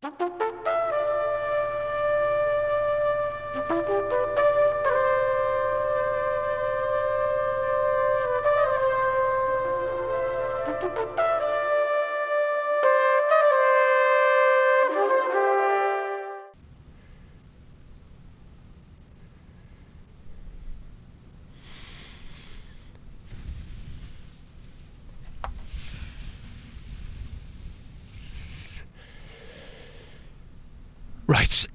Right,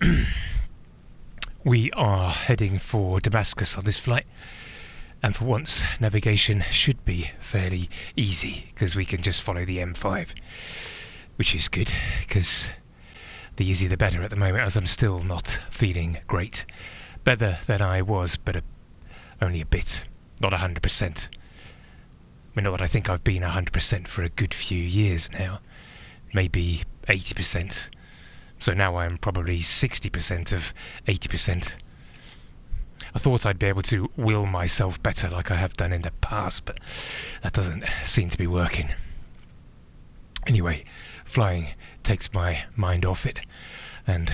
we are heading for Damascus on this flight, and for once navigation should be fairly easy because we can just follow the M5, which is good because the easier the better at the moment, as I'm still not feeling great. Better than I was, but only a bit, not 100%. I mean, not that I think I've been 100% for a good few years now, maybe 80%. So now I'm probably 60% of 80%. I thought I'd be able to will myself better like I have done in the past, but that doesn't seem to be working. Anyway, flying takes my mind off it, and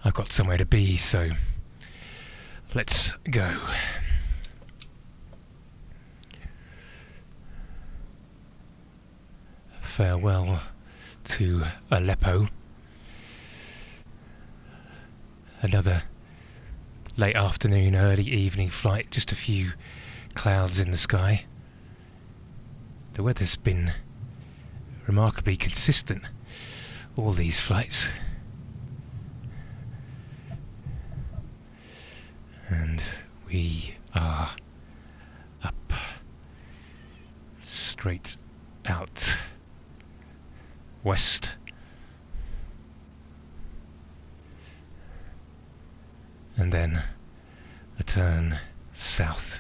I've got somewhere to be, so let's go. Farewell to Aleppo. Another late afternoon, early evening flight, just a few clouds in the sky. The weather's been remarkably consistent all these flights. And we are up, straight out west. And then a turn south.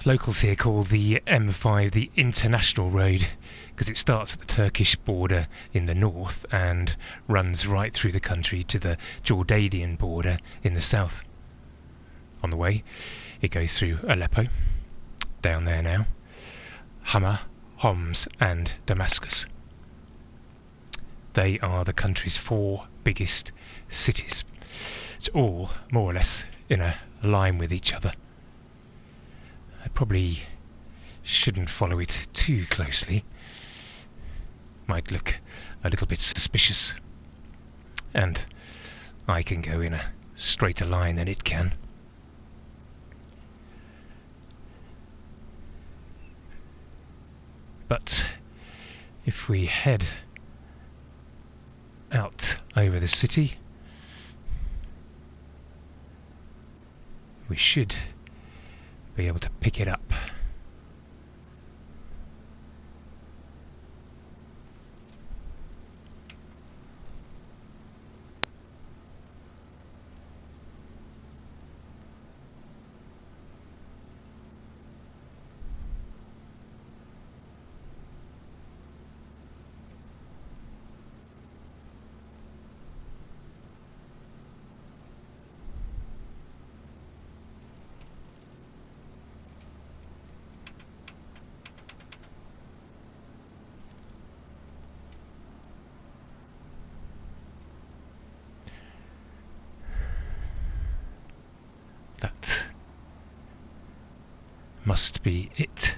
Locals here call the M5 the International Road because it starts at the Turkish border in the north and runs right through the country to the Jordanian border in the south. On the way, it goes through Aleppo, down there now, Hama, Homs and Damascus. They are the country's 4 biggest cities. It's all more or less in a line with each other. I probably shouldn't follow it too closely. Might look a little bit suspicious. And I can go in a straighter line than it can. But if we head out over the city, we should be able to pick it up. That must be it.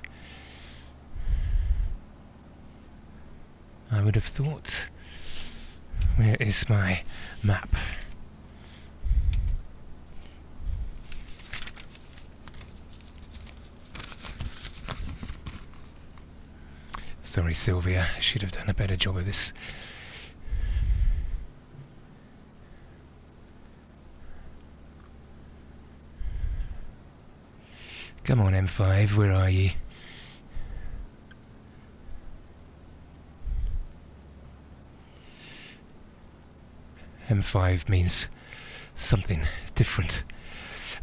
I would have thought. Where is my map? Sorry, Sylvia, I should have done a better job of this. Come on, M5, where are you? M5 means something different.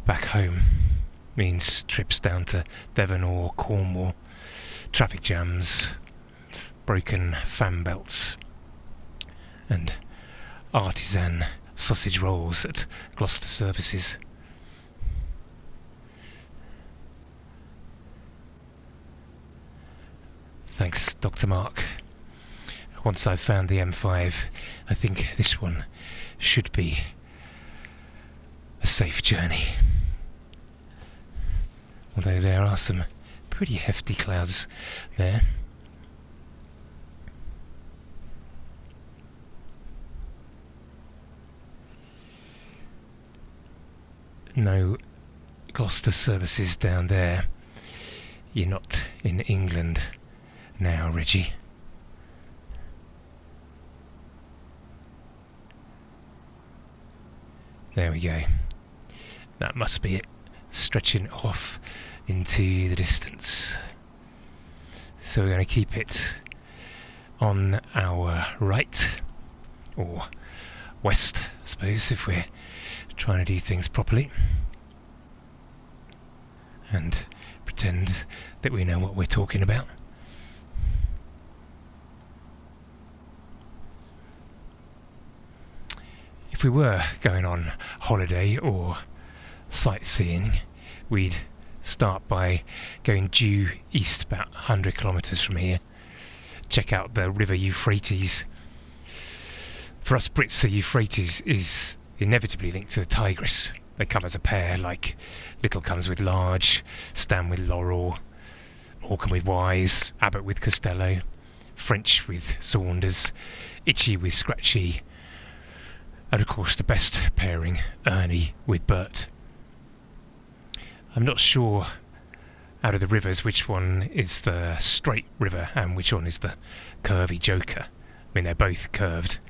Back home means trips down to Devon or Cornwall, traffic jams, broken fan belts, and artisan sausage rolls at Gloucester services. Thanks, Dr. Mark. Once I've found the M5, I think this one should be a safe journey. Although there are some pretty hefty clouds there. No Gloucester services down there. You're not in England now, Reggie. There we go. That must be it. Stretching off into the distance. So we're going to keep it on our right, or west, I suppose, if we're trying to do things properly, and pretend that we know what we're talking about. If we were going on holiday or sightseeing, we'd start by going due east about 100 kilometres from here, check out the river Euphrates. For us Brits, the Euphrates is inevitably linked to the Tigris. They come as a pair, like Little comes with Large, Stan with Laurel, Morecambe with Wise, Abbott with Costello, French with Saunders, Itchy with Scratchy, and of course the best pairing, Ernie with Bert. I'm not sure out of the rivers which one is the straight river and which one is the curvy joker. I mean, they're both curved.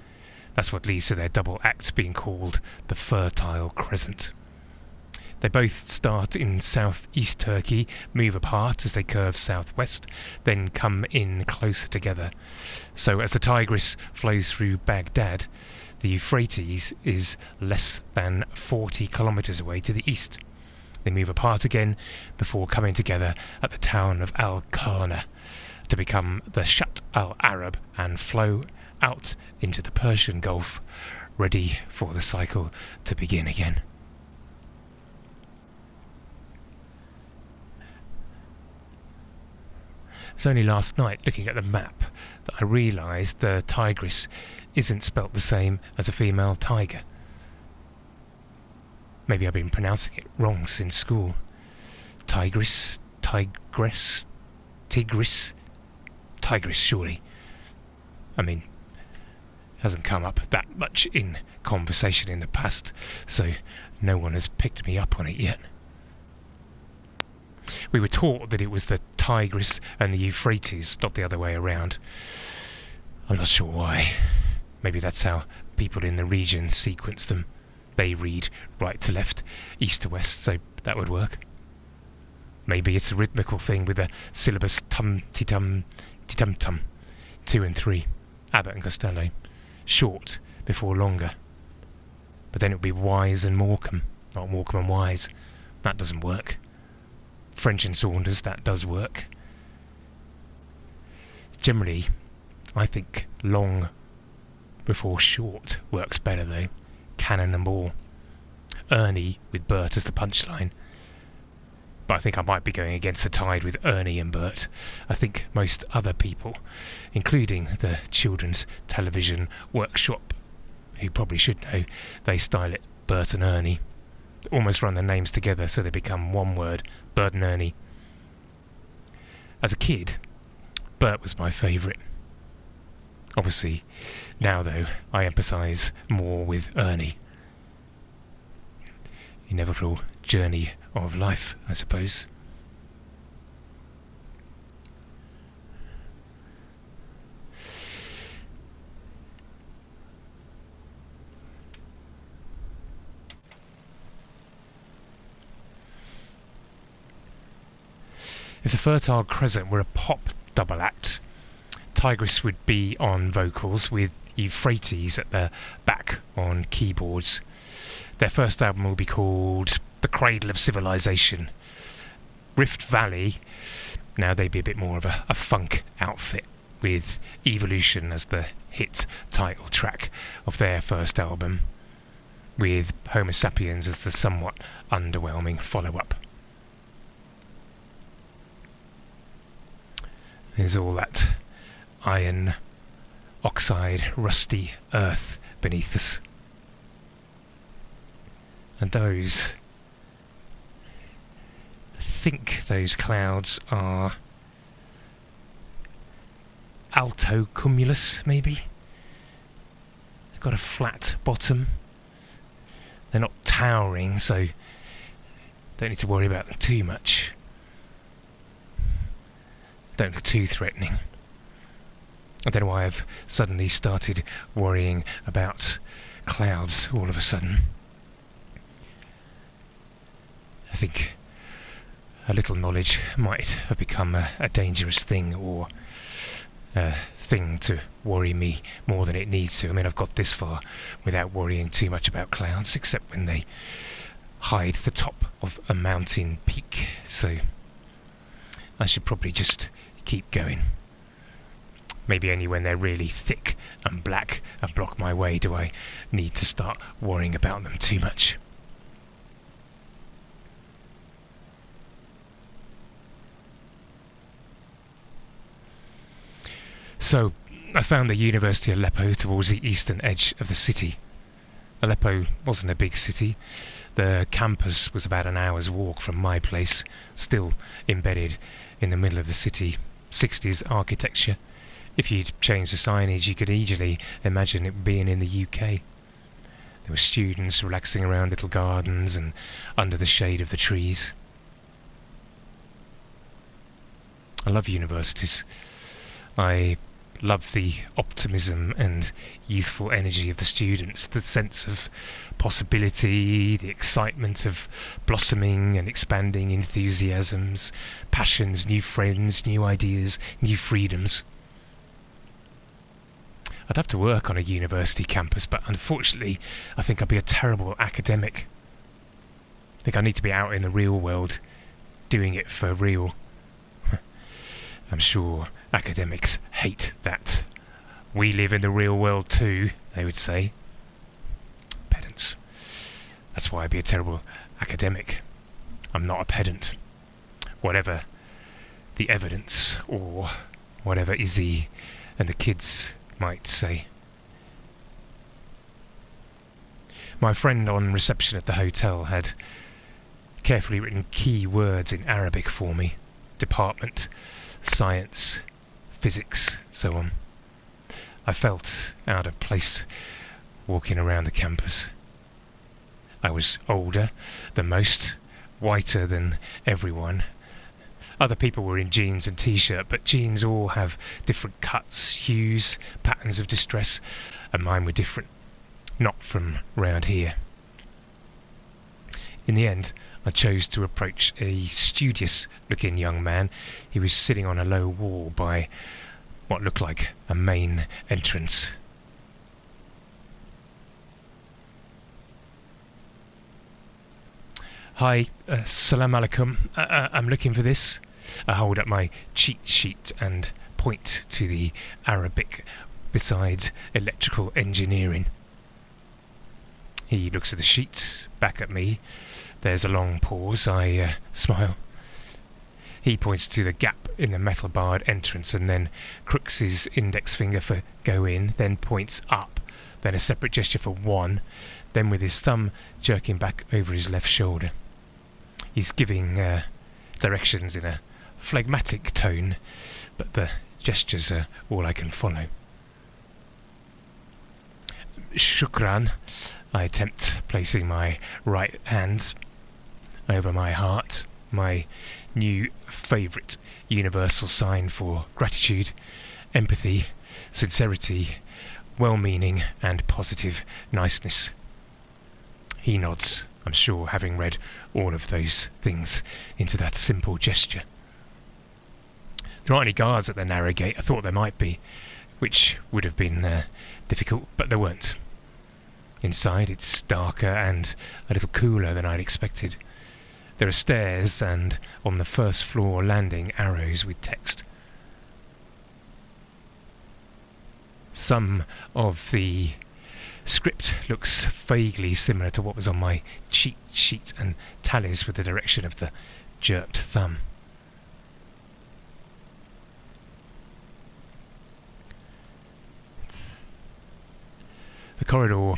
That's what leads to their double act being called the Fertile Crescent. They both start in southeast Turkey, move apart as they curve southwest, then come in closer together. So as the Tigris flows through Baghdad, the Euphrates is less than 40 kilometres away to the east. They move apart again before coming together at the town of Al-Qarna to become the Shatt al-Arab and flow out into the Persian Gulf, ready for the cycle to begin again. It's only last night, looking at the map, that I realised the Tigris isn't spelt the same as a female tiger. Maybe I've been pronouncing it wrong since school. Tigris, Tigress, Tigris, Tigris, surely. I mean, hasn't come up that much in conversation in the past, so no one has picked me up on it yet. We were taught that it was the Tigris and the Euphrates, not the other way around. I'm not sure why. Maybe that's how people in the region sequence them. They read right to left, east to west, so that would work. Maybe it's a rhythmical thing with a syllabus tum-ti-tum, ti-tum-tum, 2 and 3, Abbott and Costello, short before longer. But then it would be Wise and Morecambe, not Morecambe and Wise. That doesn't work. French and Saunders, that does work. Generally, I think long before short works better though. Cannon and ball. Ernie with Bert as the punchline. But I think I might be going against the tide with Ernie and Bert. I think most other people, including the Children's Television Workshop, who probably should know, they style it Bert and Ernie. Almost run their names together so they become one word, Bert and Ernie. As a kid, Bert was my favourite. Obviously, now though, I empathise more with Ernie. Inevitable journey of life, I suppose. If the Fertile Crescent were a pop double act, Tigris would be on vocals with Euphrates at the back on keyboards. Their first album will be called The Cradle of Civilization. Rift Valley, now they'd be a bit more of a funk outfit, with Evolution as the hit title track of their first album, with Homo Sapiens as the somewhat underwhelming follow-up. There's all that iron oxide, rusty earth beneath us. And those, I think those clouds are altocumulus, maybe? They've got a flat bottom. They're not towering, so don't need to worry about them too much. Don't look too threatening. I don't know why I've suddenly started worrying about clouds all of a sudden. I think a little knowledge might have become a dangerous thing, or a thing to worry me more than it needs to. I mean, I've got this far without worrying too much about clouds, except when they hide the top of a mountain peak. So I should probably just keep going. Maybe only when they're really thick and black and block my way do I need to start worrying about them too much. So, I found the University of Aleppo towards the eastern edge of the city. Aleppo wasn't a big city. The campus was about an hour's walk from my place, still embedded in the middle of the city. 60s architecture. If you'd changed the signage, you could easily imagine it being in the UK. There were students relaxing around little gardens and under the shade of the trees. I love universities. I love the optimism and youthful energy of the students, the sense of possibility, the excitement of blossoming and expanding enthusiasms, passions, new friends, new ideas, new freedoms. I'd love to work on a university campus, but unfortunately I think I'd be a terrible academic. I think I need to be out in the real world, doing it for real. I'm sure academics hate that. We live in the real world too, they would say. Pedants. That's why I'd be a terrible academic. I'm not a pedant. Whatever the evidence, or whatever Izzy and the kids might say. My friend on reception at the hotel had carefully written key words in Arabic for me. Department, science, physics, so on. I felt out of place walking around the campus. I was older than most, whiter than everyone. Other people were in jeans and t-shirt, but jeans all have different cuts, hues, patterns of distress, and mine were different. Not from round here. In the end, I chose to approach a studious-looking young man. He was sitting on a low wall by what looked like a main entrance. Hi, salam alaikum. I'm looking for this. I hold up my cheat sheet and point to the Arabic besides electrical engineering. He looks at the sheet, back at me. There's a long pause. I smile. He points to the gap in the metal barred entrance and then crooks his index finger for go in, then points up, then a separate gesture for one, then with his thumb jerking back over his left shoulder. He's giving directions in a phlegmatic tone, but the gestures are all I can follow. Shukran. I attempt placing my right hand over my heart, my new favourite universal sign for gratitude, empathy, sincerity, well-meaning and positive niceness. He nods, I'm sure, having read all of those things into that simple gesture. There aren't any guards at the narrow gate. I thought there might be, which would have been difficult, but there weren't. Inside it's darker and a little cooler than I'd expected. There are stairs and on the first floor landing arrows with text. Some of the script looks vaguely similar to what was on my cheat sheet and tallies with the direction of the jerked thumb. corridor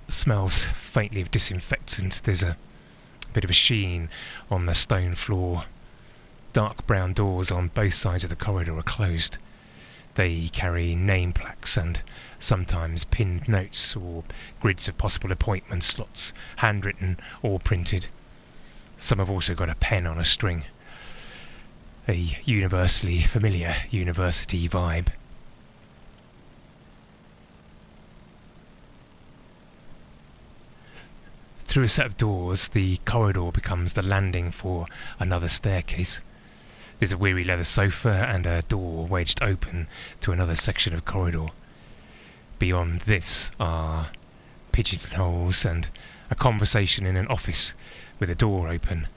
smells faintly of disinfectant. There's a bit of a sheen on the stone floor. Dark brown doors on both sides of the corridor are closed. They carry name plaques and sometimes pinned notes or grids of possible appointment slots, handwritten or printed. Some have also got a pen on a string. A universally familiar university vibe. Through a set of doors, the corridor becomes the landing for another staircase. There's a weary leather sofa and a door wedged open to another section of corridor. Beyond this are pigeonholes and a conversation in an office with a door open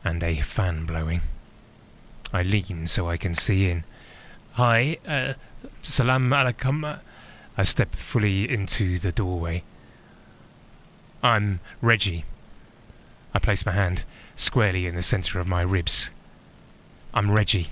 and a fan blowing. I lean so I can see in. Hi, salam alaikum. I step fully into the doorway. I'm Reggie. I place my hand squarely in the centre of my ribs. I'm Reggie.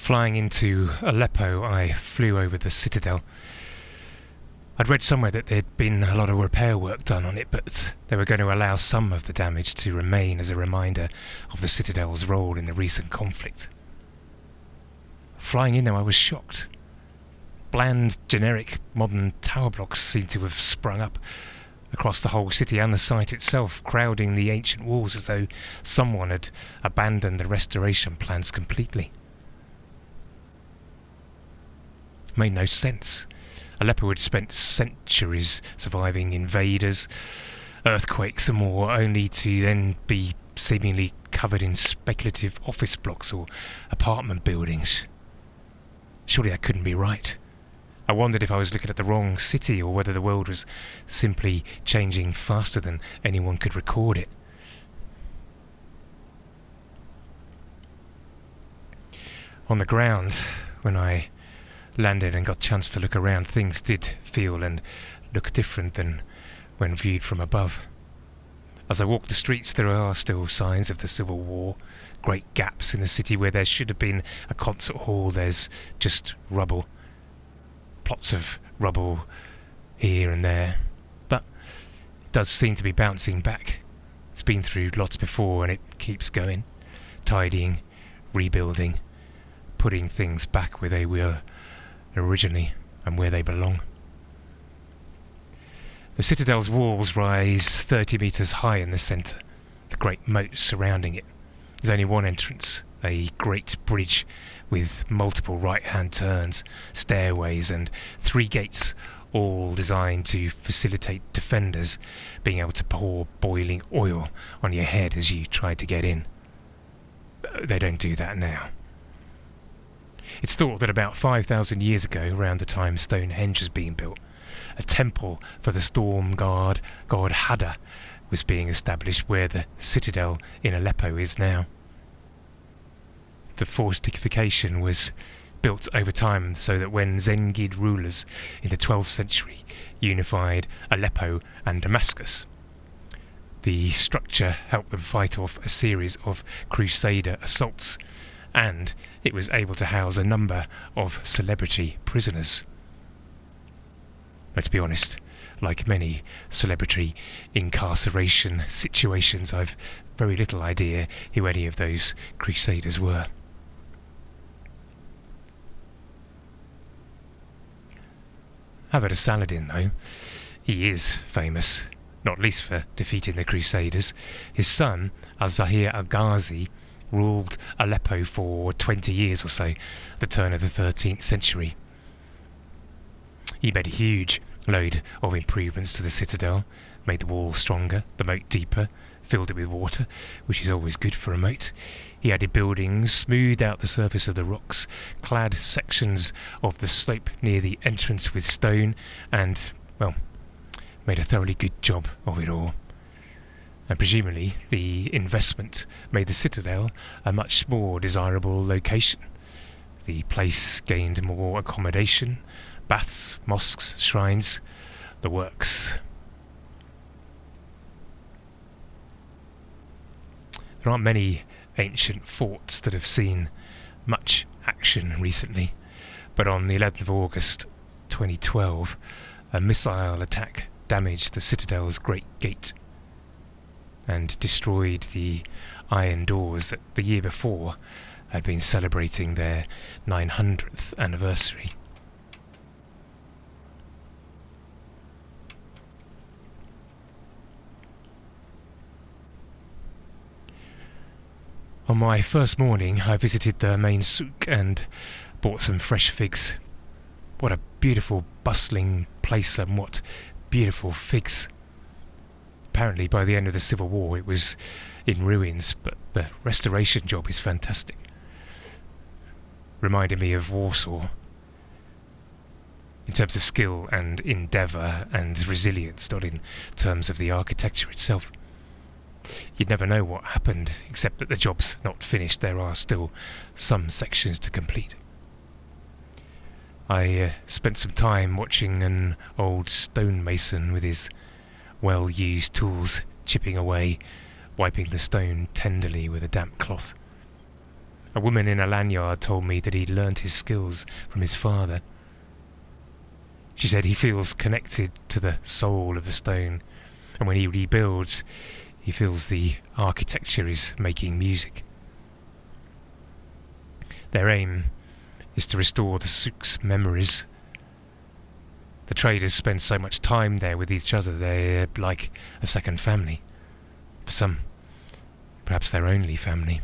Flying into Aleppo, I flew over the citadel. I'd read somewhere that there'd been a lot of repair work done on it, but they were going to allow some of the damage to remain as a reminder of the citadel's role in the recent conflict. Flying in there, I was shocked. Bland, generic, modern tower blocks seemed to have sprung up across the whole city and the site itself, crowding the ancient walls as though someone had abandoned the restoration plans completely. It made no sense. Aleppo had spent centuries surviving invaders, earthquakes and more, only to then be seemingly covered in speculative office blocks or apartment buildings. Surely that couldn't be right. I wondered if I was looking at the wrong city or whether the world was simply changing faster than anyone could record it. On the ground, when I landed and got a chance to look around, things did feel and look different than when viewed from above. As I walked the streets, there are still signs of the Civil War. Great gaps in the city where there should have been a concert hall. There's just rubble. Plots of rubble here and there. But it does seem to be bouncing back. It's been through lots before and it keeps going. Tidying, rebuilding, putting things back where they were originally and where they belong. The citadel's walls rise 30 metres high in the centre, the great moat surrounding it. There's only one entrance, a great bridge with multiple right-hand turns, stairways and 3 gates, all designed to facilitate defenders being able to pour boiling oil on your head as you try to get in. They don't do that now. It's thought that about 5,000 years ago, around the time Stonehenge was being built, a temple for the storm god Hadda was being established where the citadel in Aleppo is now. The fortification was built over time so that when Zengid rulers in the 12th century unified Aleppo and Damascus, the structure helped them fight off a series of crusader assaults, and it was able to house a number of celebrity prisoners. But to be honest, like many celebrity incarceration situations, I've very little idea who any of those crusaders were. I've heard of Saladin, though. He is famous, not least for defeating the Crusaders. His son, Al-Zahir al-Ghazi, ruled Aleppo for 20 years or so, at the turn of the 13th century. He made a huge load of improvements to the citadel, made the wall stronger, the moat deeper, filled it with water, which is always good for a moat. He added buildings, smoothed out the surface of the rocks, clad sections of the slope near the entrance with stone, and, well, made a thoroughly good job of it all. And presumably the investment made the citadel a much more desirable location. The place gained more accommodation, baths, mosques, shrines, the works. There aren't many ancient forts that have seen much action recently, but on the 11th of August 2012, a missile attack damaged the citadel's Great Gate and destroyed the iron doors that the year before had been celebrating their 900th anniversary. On my first morning, I visited the main souk and bought some fresh figs. What a beautiful, bustling place, and what beautiful figs. Apparently, by the end of the Civil War, it was in ruins, but the restoration job is fantastic. Reminded me of Warsaw in terms of skill and endeavour and resilience, not in terms of the architecture itself. You'd never know what happened, except that the job's not finished. There are still some sections to complete. I spent some time watching an old stonemason with his well-used tools chipping away, wiping the stone tenderly with a damp cloth. A woman in a lanyard told me that he'd learnt his skills from his father. She said he feels connected to the soul of the stone, and when he rebuilds, he feels the architecture is making music. Their aim is to restore the souk's memories. The traders spend so much time there with each other, they're like a second family. For some, perhaps their only family.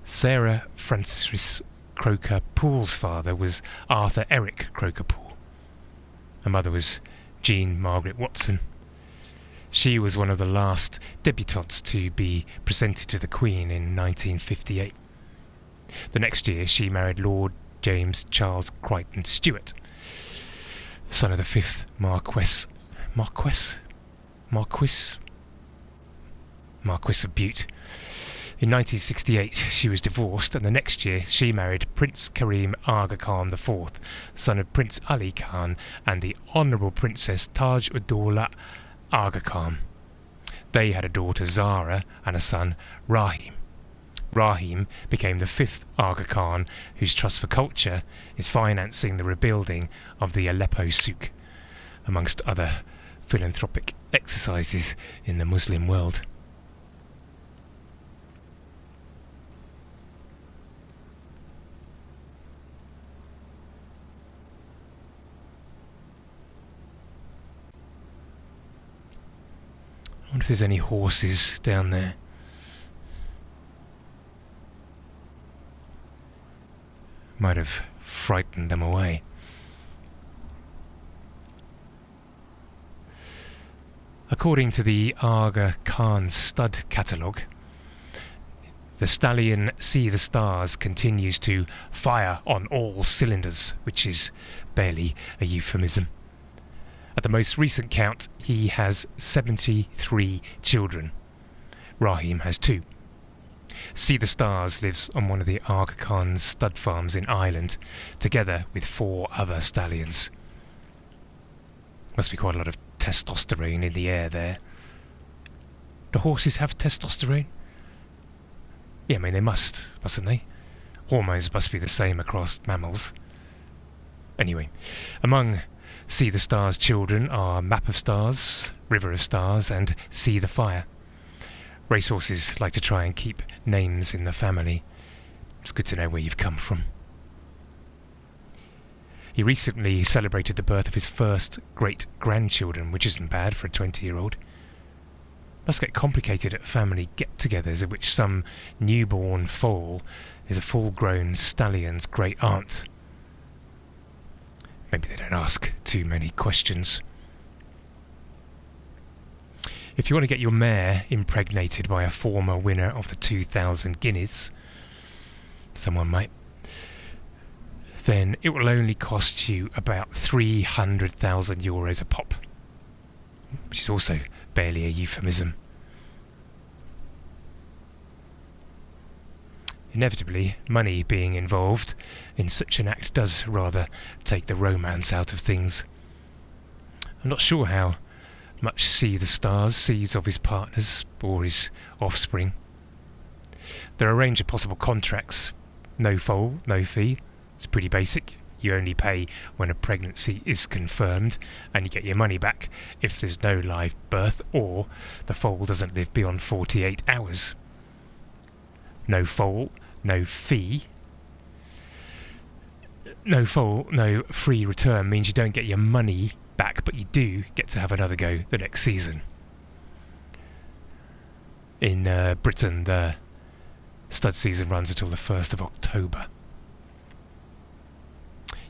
Sarah Francis Croker Poole's father was Arthur Eric Croker Poole. Her mother was Jean Margaret Watson. She was one of the last debutantes to be presented to the Queen in 1958. The next year she married Lord James Charles Crichton Stuart, son of the 5th Marquess of Bute. In 1968 she was divorced, and the next year she married Prince Karim Aga Khan IV, son of Prince Ali Khan and the Honourable Princess Taj Uddola Aga Khan. They had a daughter Zara and a son Rahim. Rahim became the fifth Aga Khan, whose Trust for Culture is financing the rebuilding of the Aleppo souk, amongst other philanthropic exercises in the Muslim world. I wonder if there's any horses down there. Might have frightened them away. According to the Aga Khan stud catalogue, the stallion See the Stars continues to fire on all cylinders, which is barely a euphemism. At the most recent count, he has 73 children. Rahim has 2. See the Stars lives on one of the Aga Khan's stud farms in Ireland, together with 4 other stallions. Must be quite a lot of testosterone in the air there. Do horses have testosterone? Yeah, I mean they mustn't they? Hormones must be the same across mammals. Anyway, among See the Stars' children are Map of Stars, River of Stars and See the Fire. Racehorses like to try and keep names in the family. It's good to know where you've come from. He recently celebrated the birth of his first great-grandchildren, which isn't bad for a 20-year-old. Must get complicated at family get-togethers in which some newborn foal is a full-grown stallion's great-aunt. Maybe they don't ask too many questions. If you want to get your mare impregnated by a former winner of the 2,000 guineas, someone might, then it will only cost you about 300,000 euros a pop, which is also barely a euphemism. Inevitably, money being involved in such an act does rather take the romance out of things. I'm not sure how much See the Stars sees of his partners or his offspring. There are a range of possible contracts. No foal, no fee. It's pretty basic. You only pay when a pregnancy is confirmed, and you get your money back if there's no live birth or the foal doesn't live beyond 48 hours. No foal, no fee. No foal, no free return means you don't get your money back, but you do get to have another go the next season. In Britain, the stud season runs until the 1st of October.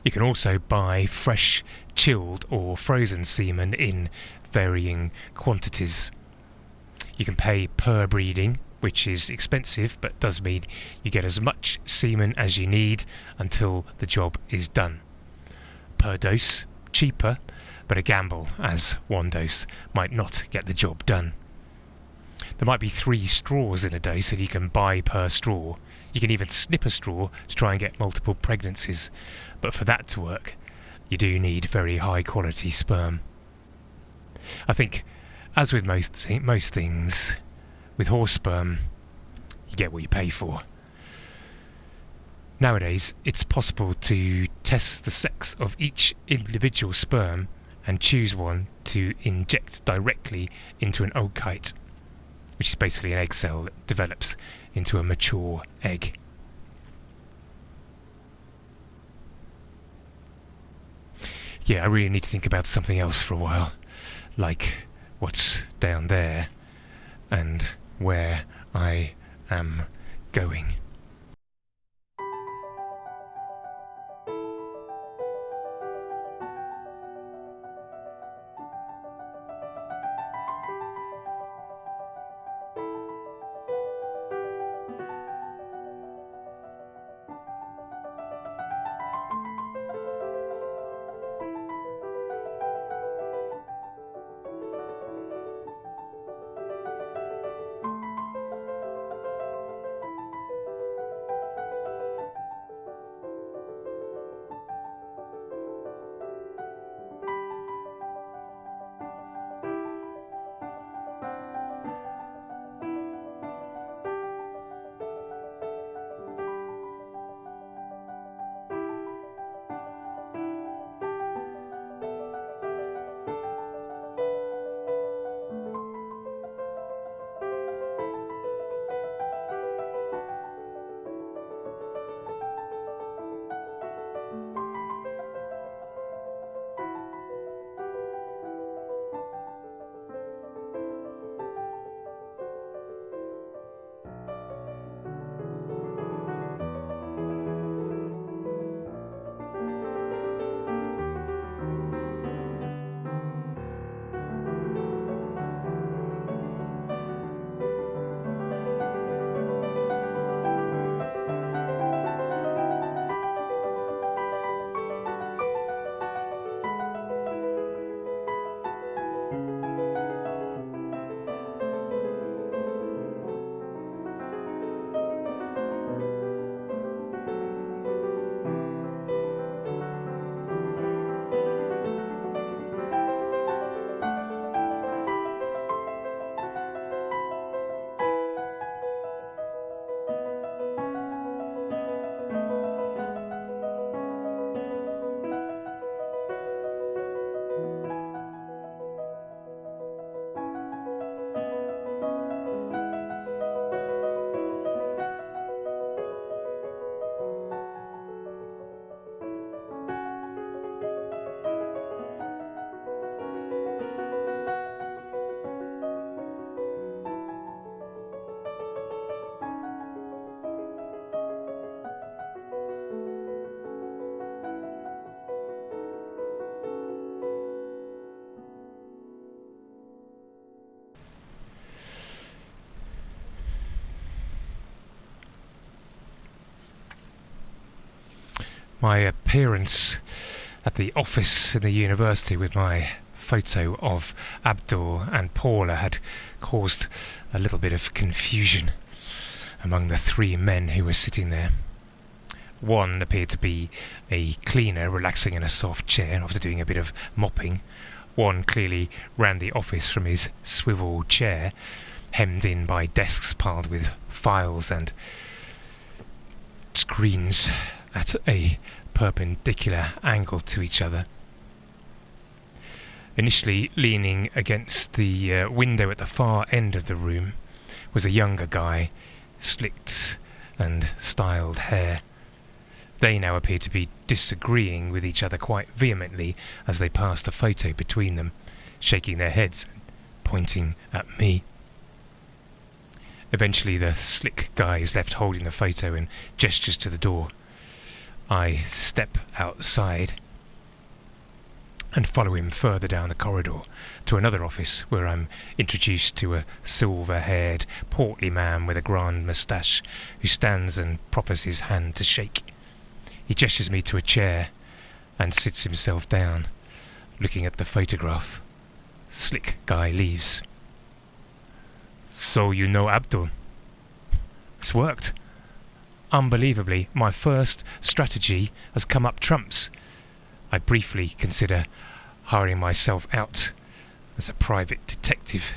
You can also buy fresh, chilled or frozen semen in varying quantities. You can pay per breeding, which is expensive but does mean you get as much semen as you need until the job is done. Per dose, cheaper, but a gamble, as one dose might not get the job done. There might be 3 straws in a dose and you can buy per straw. You can even snip a straw to try and get multiple pregnancies, but for that to work you do need very high quality sperm. I think, as with most things, with horse sperm you get what you pay for. Nowadays it's possible to test the sex of each individual sperm and choose one to inject directly into an oocyte, which is basically an egg cell that develops into a mature egg. Yeah, I really need to think about something else for a while, like what's down there and where I am going. My appearance at the office in the university with my photo of Abdul and Paula had caused a little bit of confusion among the three men who were sitting there. One appeared to be a cleaner relaxing in a soft chair after doing a bit of mopping. One clearly ran the office from his swivel chair, hemmed in by desks piled with files and screens at a perpendicular angle to each other. Initially leaning against the window at the far end of the room was a younger guy, slicked and styled hair. They now appeared to be disagreeing with each other quite vehemently as they passed a photo between them, shaking their heads and pointing at me. Eventually the slick guy is left holding the photo and gestures to the door. I step outside and follow him further down the corridor to another office where I'm introduced to a silver-haired, portly man with a grand moustache who stands and proffers his hand to shake. He gestures me to a chair and sits himself down, looking at the photograph. Slick guy leaves. So you know Abdul? It's worked. Unbelievably, my first strategy has come up trumps. I briefly consider hiring myself out as a private detective.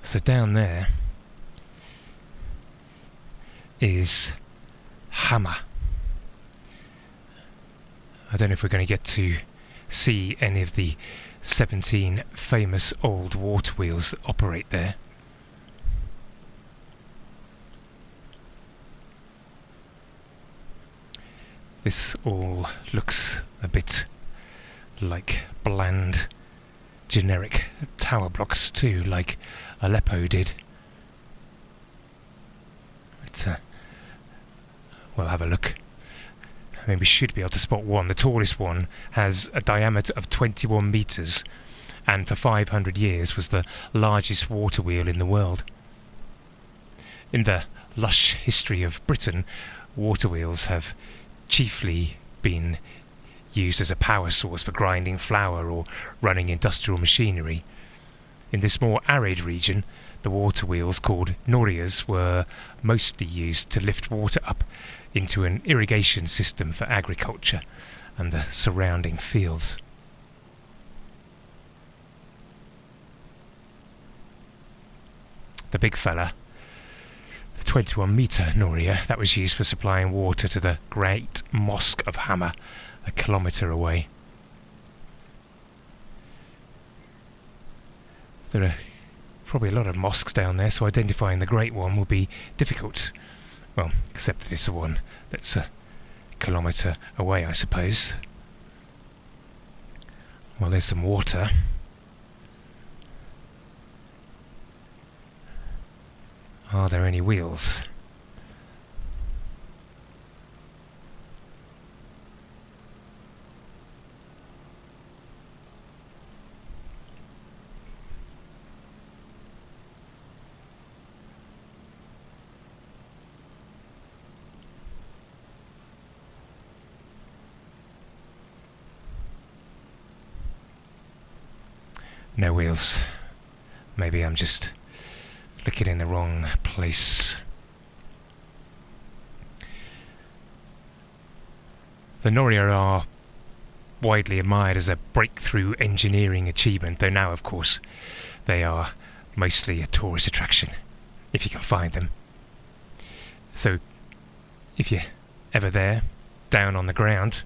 So down there is Hama. I don't know if we're going to get to see any of the 17 famous old water wheels that operate there. This all looks a bit like bland, generic tower blocks too, like Aleppo did. But we'll have a look. I mean, we should be able to spot one. The tallest one has a diameter of 21 metres and for 500 years was the largest water wheel in the world. In the lush history of Britain, water wheels have chiefly been used as a power source for grinding flour or running industrial machinery. In this more arid region, the water wheels, called norias, were mostly used to lift water up into an irrigation system for agriculture and the surrounding fields. The big fella, the 21-metre noria, that was used for supplying water to the Great Mosque of Hama, a kilometre away. There are probably a lot of mosques down there, so identifying the great one will be difficult. Well, except that it's the one that's a kilometre away, I suppose. Well, there's some water. Are there any wheels? No wheels. Maybe I'm just looking in the wrong place. The Noria are widely admired as a breakthrough engineering achievement, though now, of course, they are mostly a tourist attraction, if you can find them. So, if you're ever there, down on the ground,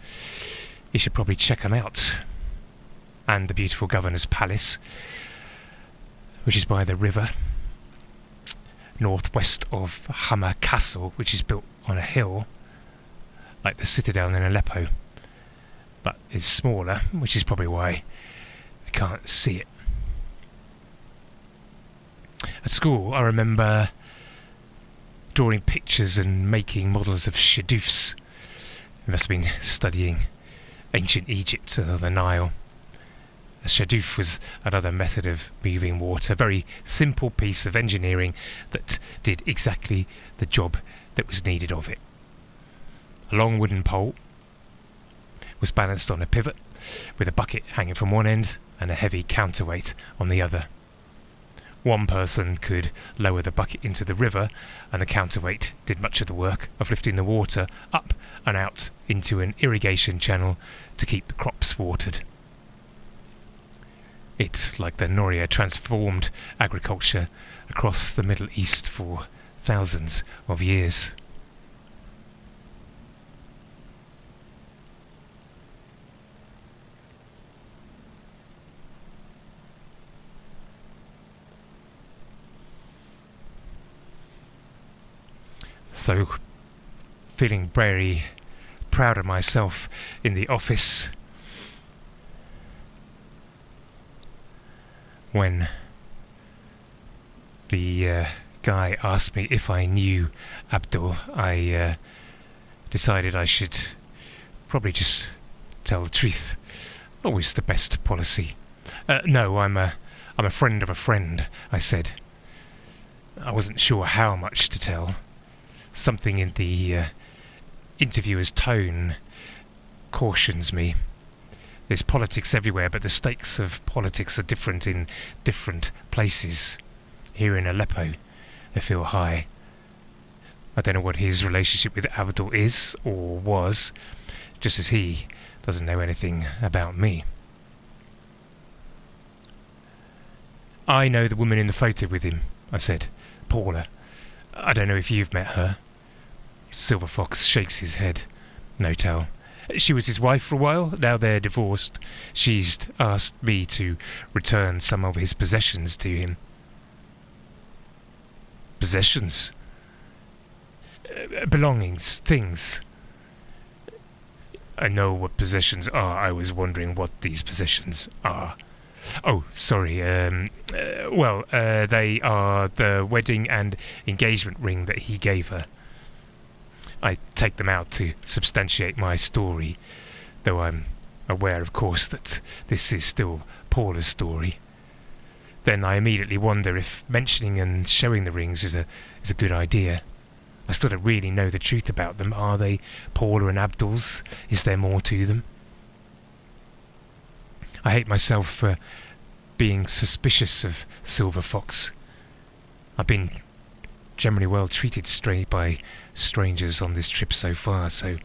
you should probably check them out. And the beautiful Governor's Palace, which is by the river, northwest of Hama Castle, which is built on a hill, like the citadel in Aleppo, but is smaller, which is probably why I can't see it. At school, I remember drawing pictures and making models of shadoofs. I must have been studying ancient Egypt or the Nile. A shadouf was another method of moving water, a very simple piece of engineering that did exactly the job that was needed of it. A long wooden pole was balanced on a pivot with a bucket hanging from one end and a heavy counterweight on the other. One person could lower the bucket into the river, and the counterweight did much of the work of lifting the water up and out into an irrigation channel to keep the crops watered. It, like the Noria, transformed agriculture across the Middle East for thousands of years. So, feeling very proud of myself in the office when the guy asked me if I knew Abdul, I decided I should probably just tell the truth. Always the best policy. No, I'm a friend of a friend, I said. I wasn't sure how much to tell. Something in the interviewer's tone cautions me. There's politics everywhere, but the stakes of politics are different in different places. Here in Aleppo, they feel high. I don't know what his relationship with Abdul is, or was, just as he doesn't know anything about me. I know the woman in the photo with him, I said. Paula. I don't know if you've met her. Silver Fox shakes his head. No tell. She was his wife for a while, now they're divorced. She's asked me to return some of his possessions to him. Possessions? Belongings, things. I know what possessions are. I was wondering what these possessions are. Oh, sorry. They are the wedding and engagement ring that he gave her. I take them out to substantiate my story, though I'm aware, of course, that this is still Paula's story. Then I immediately wonder if mentioning and showing the rings is a good idea. I still don't really know the truth about them. Are they Paula and Abdul's? Is there more to them? I hate myself for being suspicious of Silver Fox. I've been generally well treated by strangers on this trip so far, so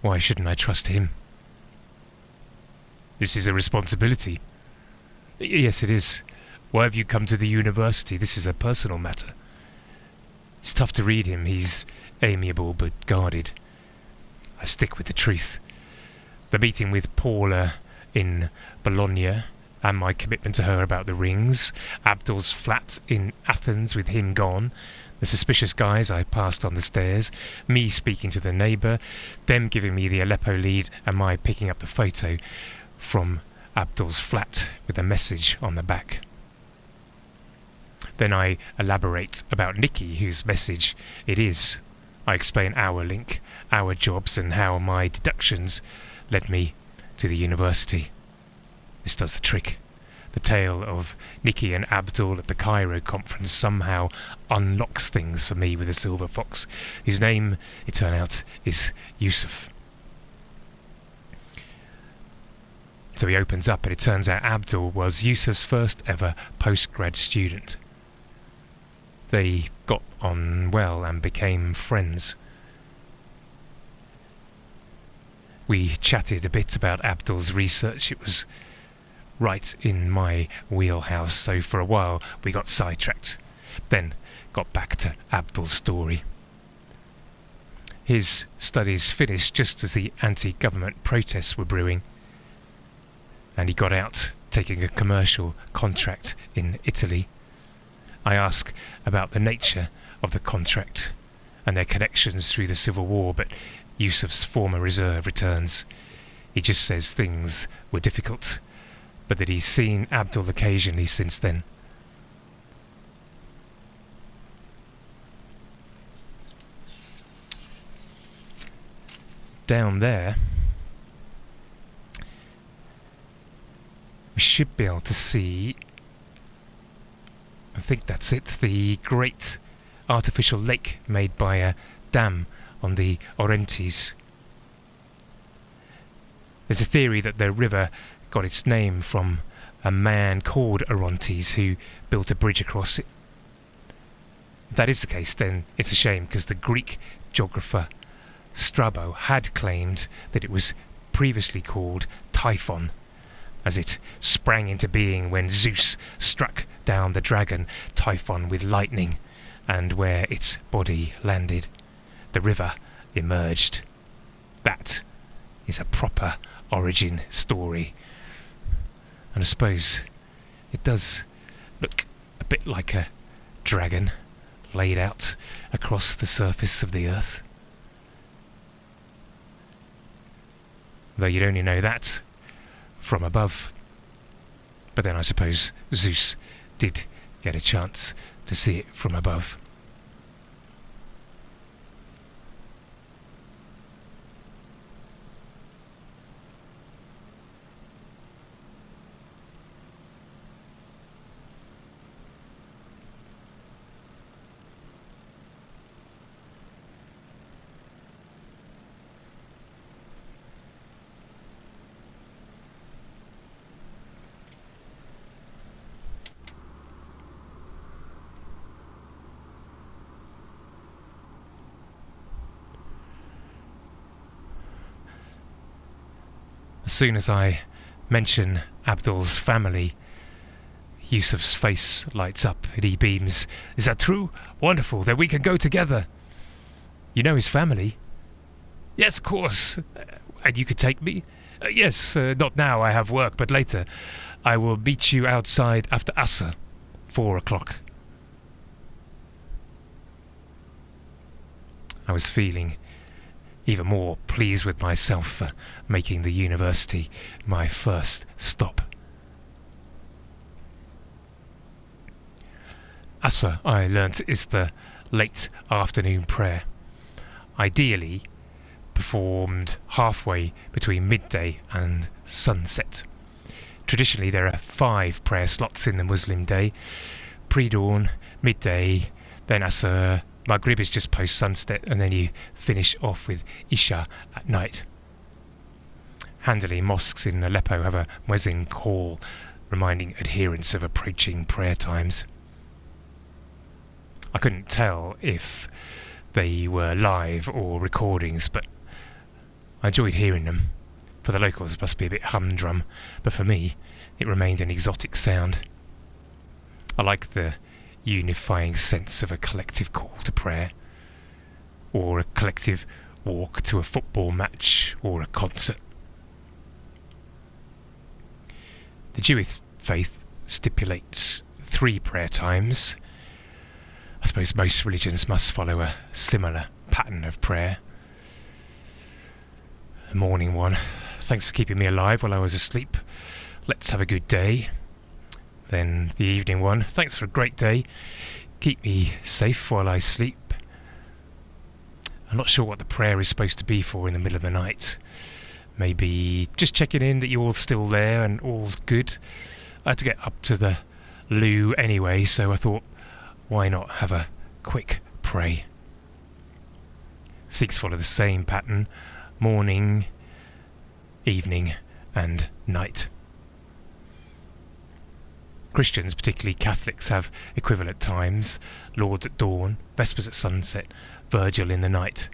why shouldn't I trust him? This is a responsibility. Yes, it is. Why have you come to the university? This is a personal matter. It's tough to read him. He's amiable but guarded. I stick with the truth. The meeting with Paula in Bologna, and my commitment to her about the rings, Abdul's flat in Athens with him gone, the suspicious guys I passed on the stairs, me speaking to the neighbour, them giving me the Aleppo lead, and my picking up the photo from Abdul's flat with a message on the back. Then I elaborate about Nikki, whose message it is. I explain our link, our jobs, and how my deductions led me to the university. This does the trick. The tale of Nikki and Abdul at the Cairo conference somehow unlocks things for me with the Silver Fox, whose name, it turned out, is Yusuf. So he opens up, and it turns out Abdul was Yusuf's first ever postgrad student. They got on well and became friends. We chatted a bit about Abdul's research. It was right in my wheelhouse, so for a while we got sidetracked, then got back to Abdul's story. His studies finished just as the anti-government protests were brewing, and he got out taking a commercial contract in Italy. I ask about the nature of the contract and their connections through the Civil War, but Yusuf's former reserve returns. He just says things were difficult, but that he's seen Abdul occasionally since then. Down there, we should be able to see, I think that's it, the great artificial lake made by a dam on the Orontes. There's a theory that the river got its name from a man called Orontes who built a bridge across it. If that is the case, then it's a shame, because the Greek geographer Strabo had claimed that it was previously called Typhon, as it sprang into being when Zeus struck down the dragon Typhon with lightning, and where its body landed, the river emerged. That is a proper origin story. And I suppose it does look a bit like a dragon laid out across the surface of the earth. Though you'd only know that from above. But then I suppose Zeus did get a chance to see it from above. As soon as I mention Abdul's family, Yusuf's face lights up and he beams. Is that true? Wonderful, then we can go together. You know his family? Yes, of course. And you could take me? Yes, not now, I have work, but later. I will meet you outside after Asr, 4 o'clock. I was feeling even more pleased with myself for making the university my first stop. Asr, I learnt, is the late afternoon prayer, ideally performed halfway between midday and sunset. Traditionally there are 5 prayer slots in the Muslim day: pre-dawn, midday, then Asr, Maghrib is just post-sunset, and then you finish off with Isha at night. Handily, mosques in Aleppo have a muezzin call reminding adherents of approaching prayer times. I couldn't tell if they were live or recordings, but I enjoyed hearing them. For the locals it must be a bit humdrum, but for me it remained an exotic sound. I like the unifying sense of a collective call to prayer, or a collective walk to a football match or a concert. The Jewish faith stipulates 3 prayer times. I suppose most religions must follow a similar pattern of prayer. The morning one: thanks for keeping me alive while I was asleep. Let's have a good day. Then the evening one: thanks for a great day. Keep me safe while I sleep. I'm not sure what the prayer is supposed to be for in the middle of the night. Maybe just checking in that you're all still there and all's good. I had to get up to the loo anyway, so I thought, why not have a quick pray? Sikhs follow the same pattern: morning, evening and night. Christians, particularly Catholics, have equivalent times: Lord's at dawn, Vespers at sunset, Virgil in the night.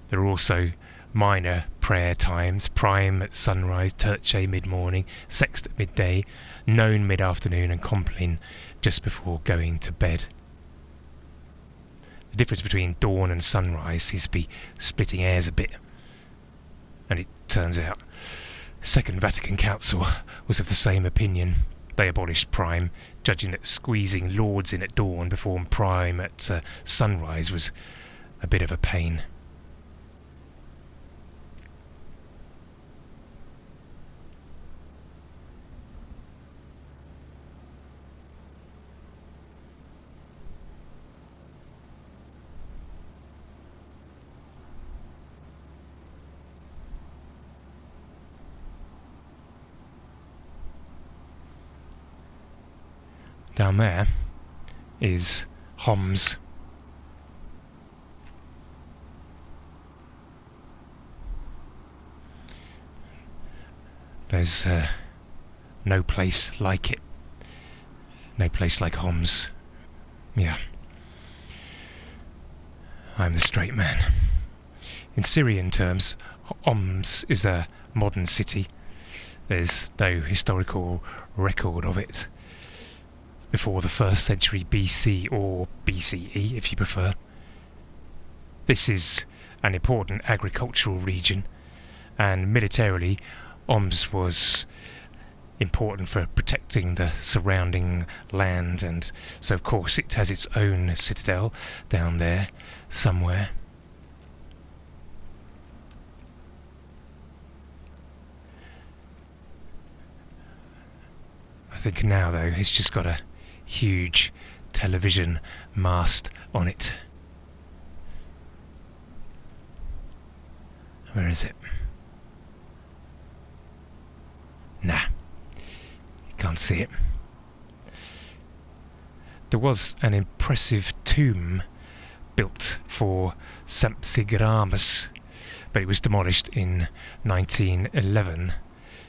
There are also minor prayer times: Prime at sunrise, Terce mid-morning, Sext at midday, None mid-afternoon and Compline just before going to bed. The difference between dawn and sunrise seems to be splitting hairs a bit, and it turns out Second Vatican Council was of the same opinion. They abolished prime, judging that squeezing lords in at dawn before prime at sunrise was a bit of a pain. Down there is Homs. There's no place like it. No place like Homs. Yeah. I'm the straight man. In Syrian terms, Homs is a modern city. There's no historical record of it before the 1st century BC or BCE, if you prefer. This is an important agricultural region, and militarily, Homs was important for protecting the surrounding land, and so of course it has its own citadel down there somewhere. I think now though it's just got a huge television mast on it. Where is it? Nah, can't see it. There was an impressive tomb built for Sampsigaramus, but it was demolished in 1911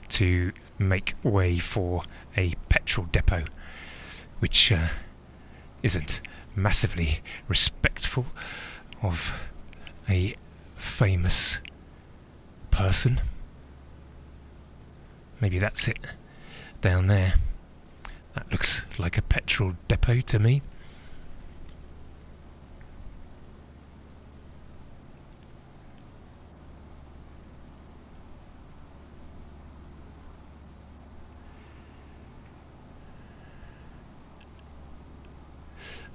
to make way for a petrol depot, which isn't massively respectful of a famous person. Maybe that's it down there. That looks like a petrol depot to me.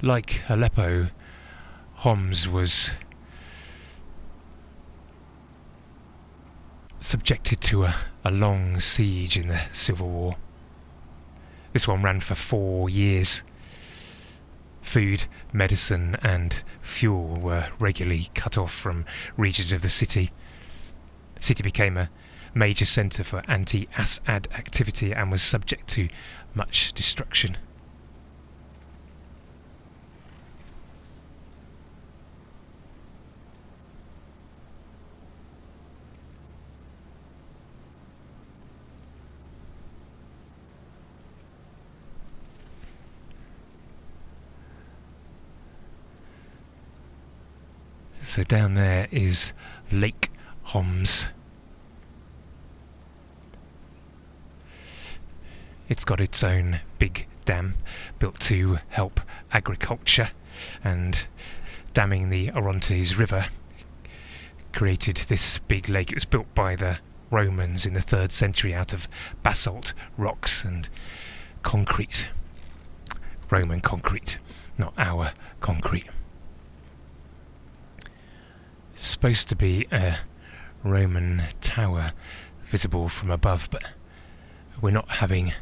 Like Aleppo, Homs was subjected to a long siege in the Civil War. This one ran for 4 years. Food, medicine and fuel were regularly cut off from regions of the city. The city became a major centre for anti-Assad activity and was subject to much destruction. So down there is Lake Homs. It's got its own big dam built to help agriculture, and damming the Orontes River created this big lake. It was built by the Romans in the 3rd century out of basalt rocks and concrete. Roman concrete, not our concrete. Supposed to be a Roman tower visible from above, but we're not having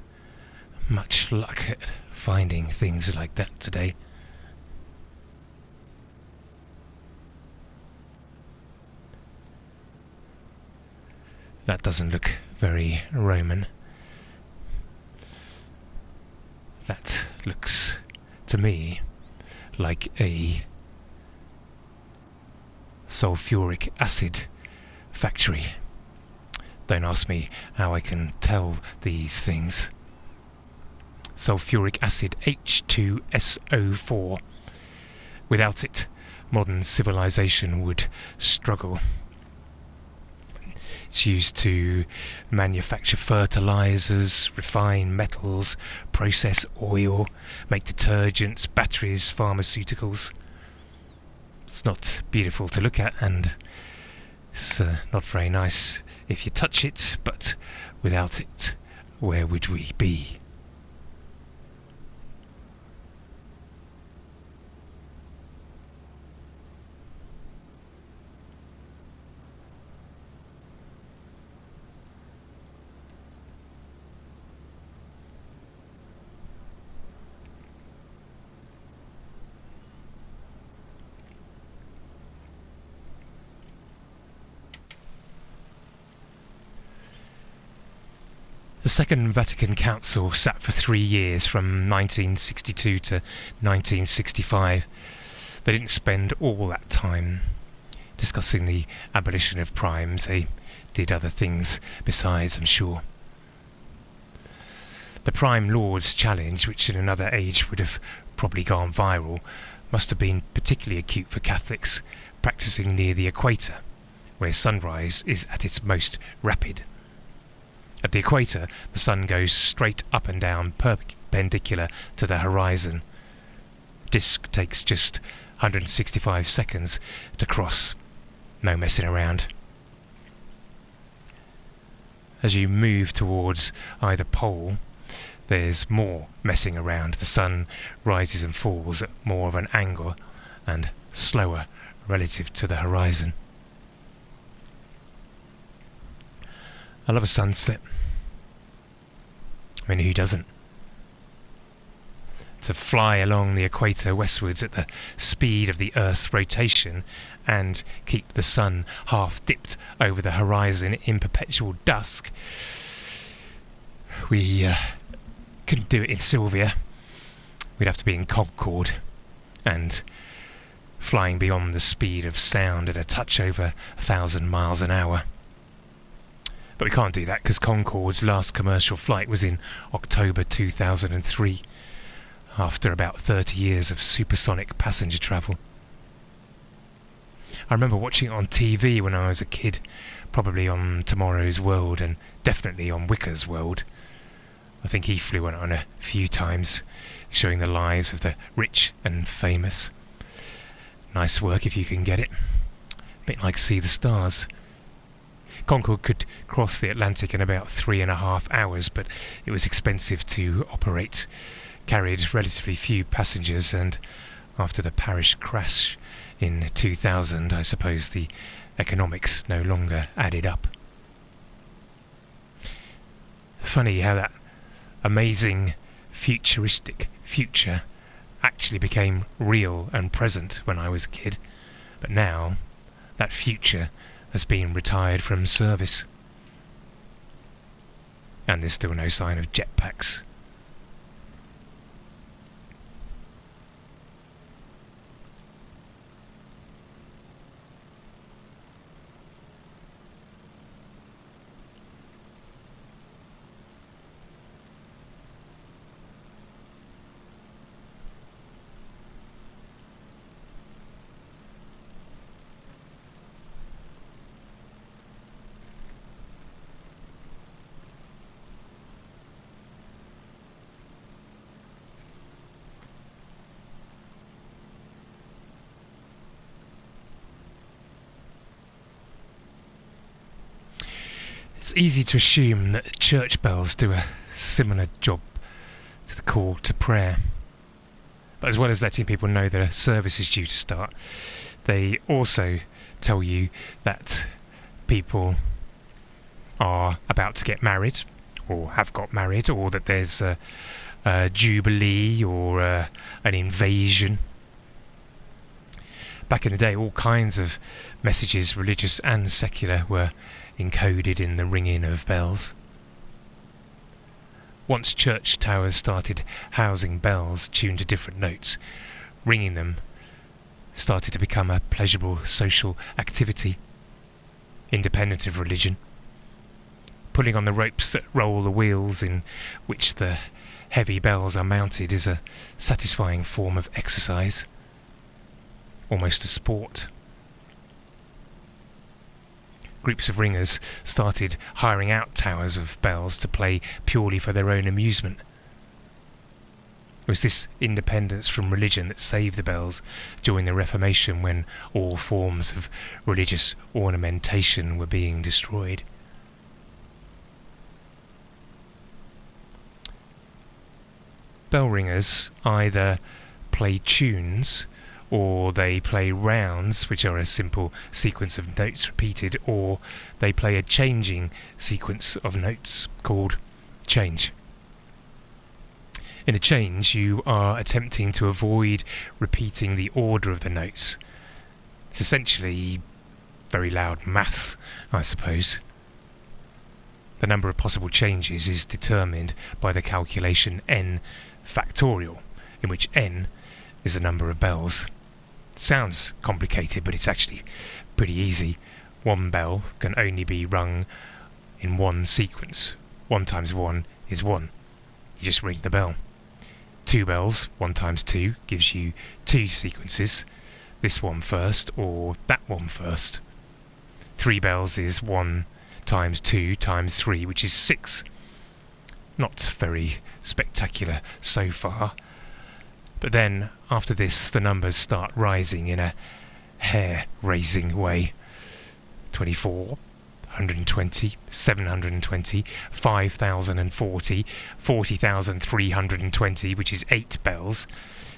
much luck at finding things like that today. That doesn't look very Roman. That looks to me like a sulfuric acid factory. Don't ask me how I can tell these things. Sulfuric acid, H2SO4. Without it, modern civilization would struggle. It's used to manufacture fertilizers, refine metals, process oil, make detergents, batteries, pharmaceuticals. It's not beautiful to look at, and it's not very nice if you touch it, but without it, where would we be? The Second Vatican Council sat for 3 years, from 1962 to 1965. They didn't spend all that time discussing the abolition of primes. They did other things besides, I'm sure. The Prime Lord's challenge, which in another age would have probably gone viral, must have been particularly acute for Catholics practicing near the equator, where sunrise is at its most rapid. At the equator, the sun goes straight up and down, perpendicular to the horizon. Disk takes just 165 seconds to cross. No messing around. As you move towards either pole, there's more messing around. The sun rises and falls at more of an angle and slower relative to the horizon. I love a sunset. I mean, who doesn't? To fly along the equator westwards at the speed of the Earth's rotation and keep the sun half dipped over the horizon in perpetual dusk. We couldn't do it in Sylvia. We'd have to be in Concorde and flying beyond the speed of sound at a touch over 1,000 miles an hour. But we can't do that because Concorde's last commercial flight was in October 2003, after about 30 years of supersonic passenger travel. I remember watching it on TV when I was a kid, probably on Tomorrow's World and definitely on Wicker's World. I think he flew on a few times, showing the lives of the rich and famous. Nice work if you can get it. A bit like See the Stars. Concorde could cross the Atlantic in about 3.5 hours, but it was expensive to operate, carried relatively few passengers, and after the Paris crash in 2000, I suppose the economics no longer added up. Funny how that amazing futuristic future actually became real and present when I was a kid, but now that future has been retired from service, and there's still no sign of jetpacks. It's easy to assume that church bells do a similar job to the call to prayer. But as well as letting people know that a service is due to start, they also tell you that people are about to get married, or have got married, or that there's a jubilee or an invasion. Back in the day, all kinds of messages, religious and secular, were encoded in the ringing of bells. Once church towers started housing bells tuned to different notes, ringing them started to become a pleasurable social activity, independent of religion. Pulling on the ropes that roll the wheels in which the heavy bells are mounted is a satisfying form of exercise, almost a sport. Groups of ringers started hiring out towers of bells to play purely for their own amusement. It was this independence from religion that saved the bells during the Reformation, when all forms of religious ornamentation were being destroyed. Bell ringers either play tunes, or they play rounds, which are a simple sequence of notes repeated, or they play a changing sequence of notes called change. In a change, you are attempting to avoid repeating the order of the notes. It's essentially very loud maths, I suppose. The number of possible changes is determined by the calculation n factorial, in which n is the number of bells. Sounds complicated, but it's actually pretty easy. One bell can only be rung in one sequence. 1 times 1 is 1. You just ring the bell. 2 bells, 1 times 2, gives you 2 sequences. This one first, or that one first. 3 bells is 1 times 2 times 3, which is 6. Not very spectacular so far. But then, after this, the numbers start rising in a hair-raising way. 24, 120, 720, 5,040, 40,320, which is 8 bells.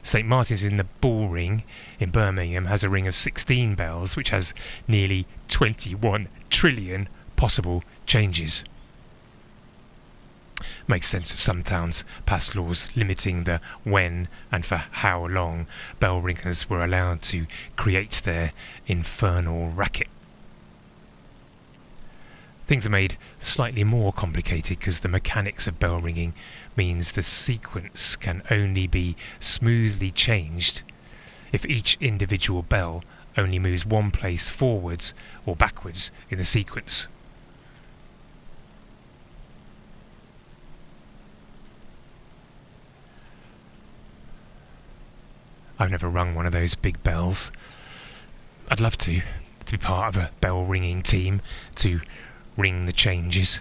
St Martin's in the Bull Ring in Birmingham has a ring of 16 bells, which has nearly 21 trillion possible changes. Makes sense that some towns passed laws limiting the when and for how long bell ringers were allowed to create their infernal racket. Things are made slightly more complicated because the mechanics of bell ringing means the sequence can only be smoothly changed if each individual bell only moves one place forwards or backwards in the sequence. I've never rung one of those big bells. I'd love to be part of a bell ringing team to ring the changes.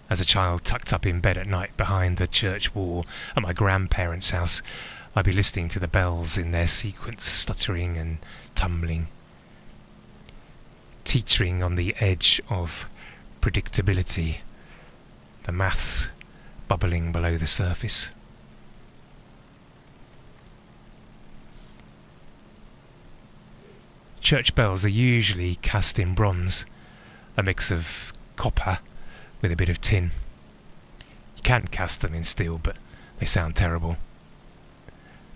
As a child tucked up in bed at night behind the church wall at my grandparents' house, I'd be listening to the bells in their sequence, stuttering and tumbling, teetering on the edge of predictability, the maths bubbling below the surface. Church bells are usually cast in bronze, a mix of copper with a bit of tin. You can cast them in steel, but they sound terrible.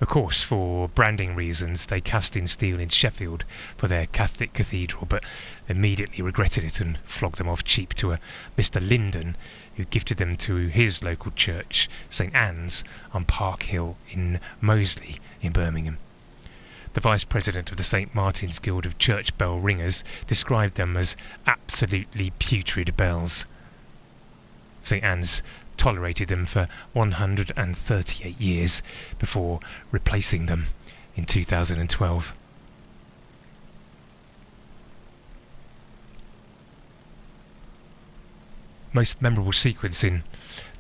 Of course, for branding reasons, they cast in steel in Sheffield for their Catholic cathedral, but immediately regretted it and flogged them off cheap to a Mr. Linden, who gifted them to his local church, St Anne's, on Park Hill in Moseley in Birmingham. The vice president of the St Martin's Guild of Church Bell Ringers described them as absolutely putrid bells. St Anne's tolerated them for 138 years before replacing them in 2012. Most memorable sequence in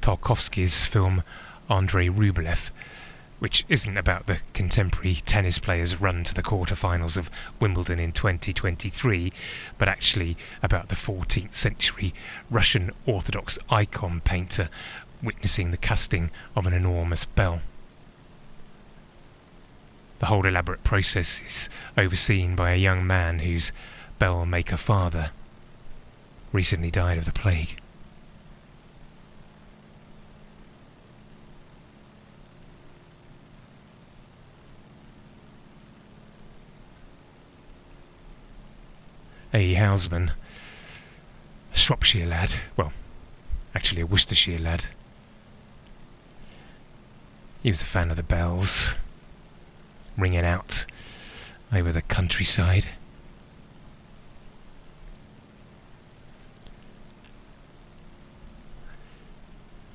Tarkovsky's film Andrei Rublev, which isn't about the contemporary tennis player's run to the quarter-finals of Wimbledon in 2023, but actually about the 14th century Russian Orthodox icon painter witnessing the casting of an enormous bell. The whole elaborate process is overseen by a young man whose bell maker father recently died of the plague. A Houseman, a Shropshire lad, well, actually a Worcestershire lad. He was a fan of the bells, ringing out over the countryside.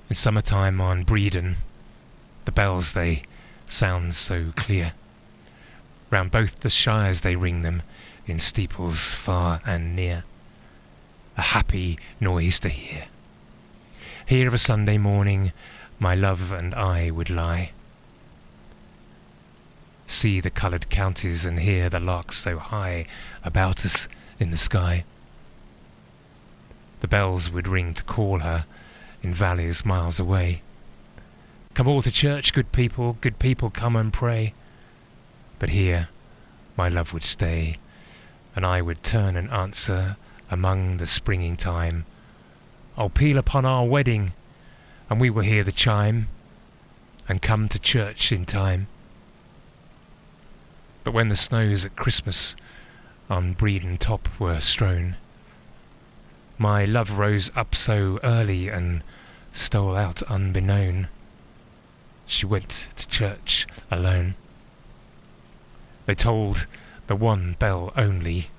In summertime on Bredon, the bells they sound so clear. Round both the shires they ring them, in steeples far and near, a happy noise to hear. Here of a Sunday morning my love and I would lie, see the coloured counties and hear the larks so high about us in the sky. The bells would ring to call her in valleys miles away. Come all to church, good people, come and pray. But here my love would stay, and I would turn and answer among the springing time, I'll peal upon our wedding, and we will hear the chime, and come to church in time. But when the snows at Christmas on Bredon top were strown, My love rose up so early and stole out unbeknown. She went to church alone. They tolled the one bell only.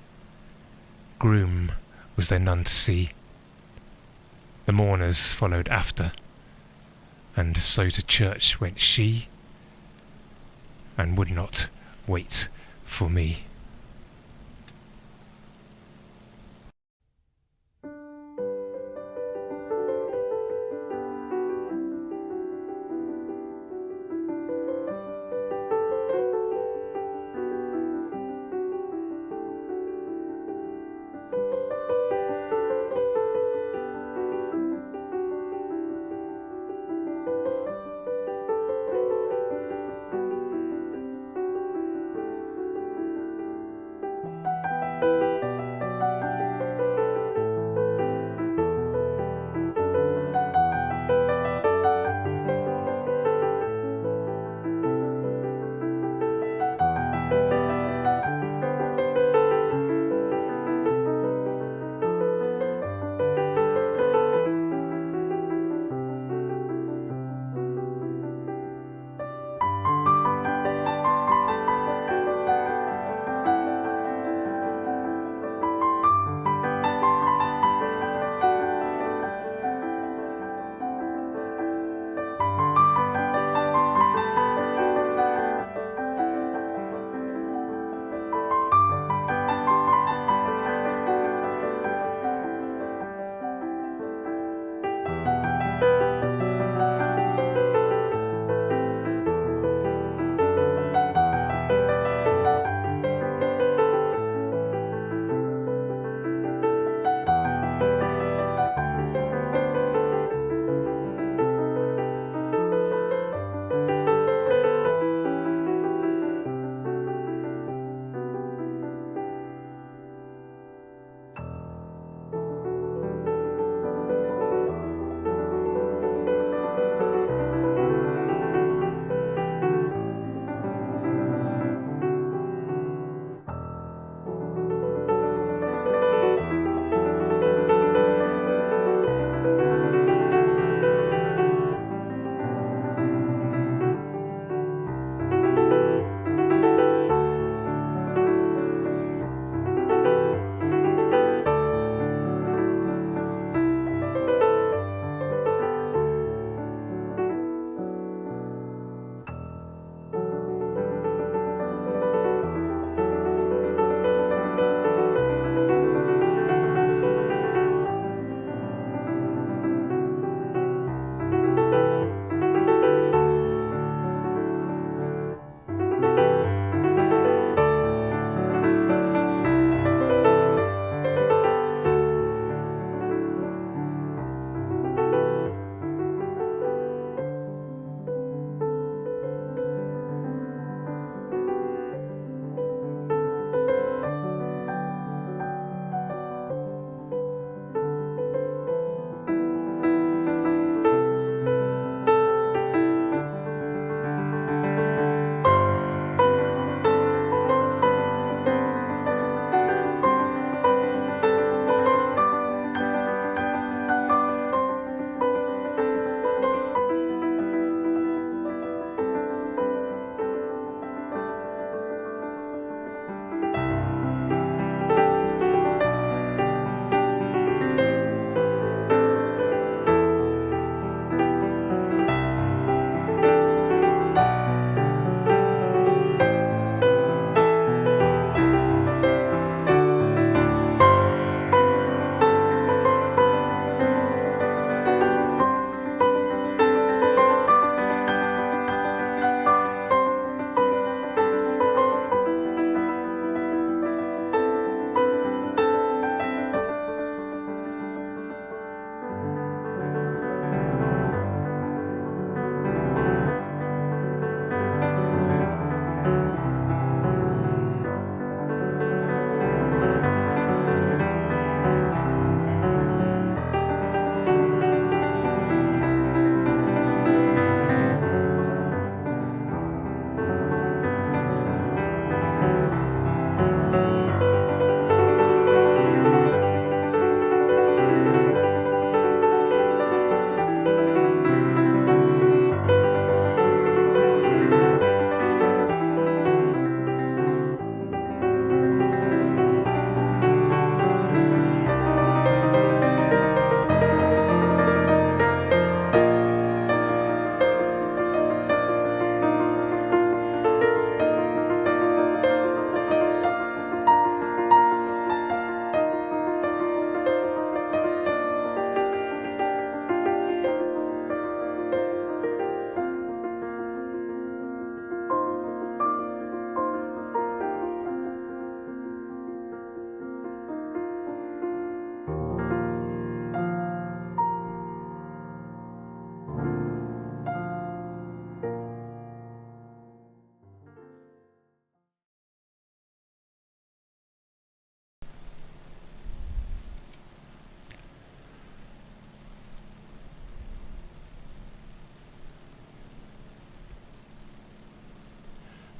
Groom was there none to see. The mourners followed after, and so to church went she, and would not wait for me.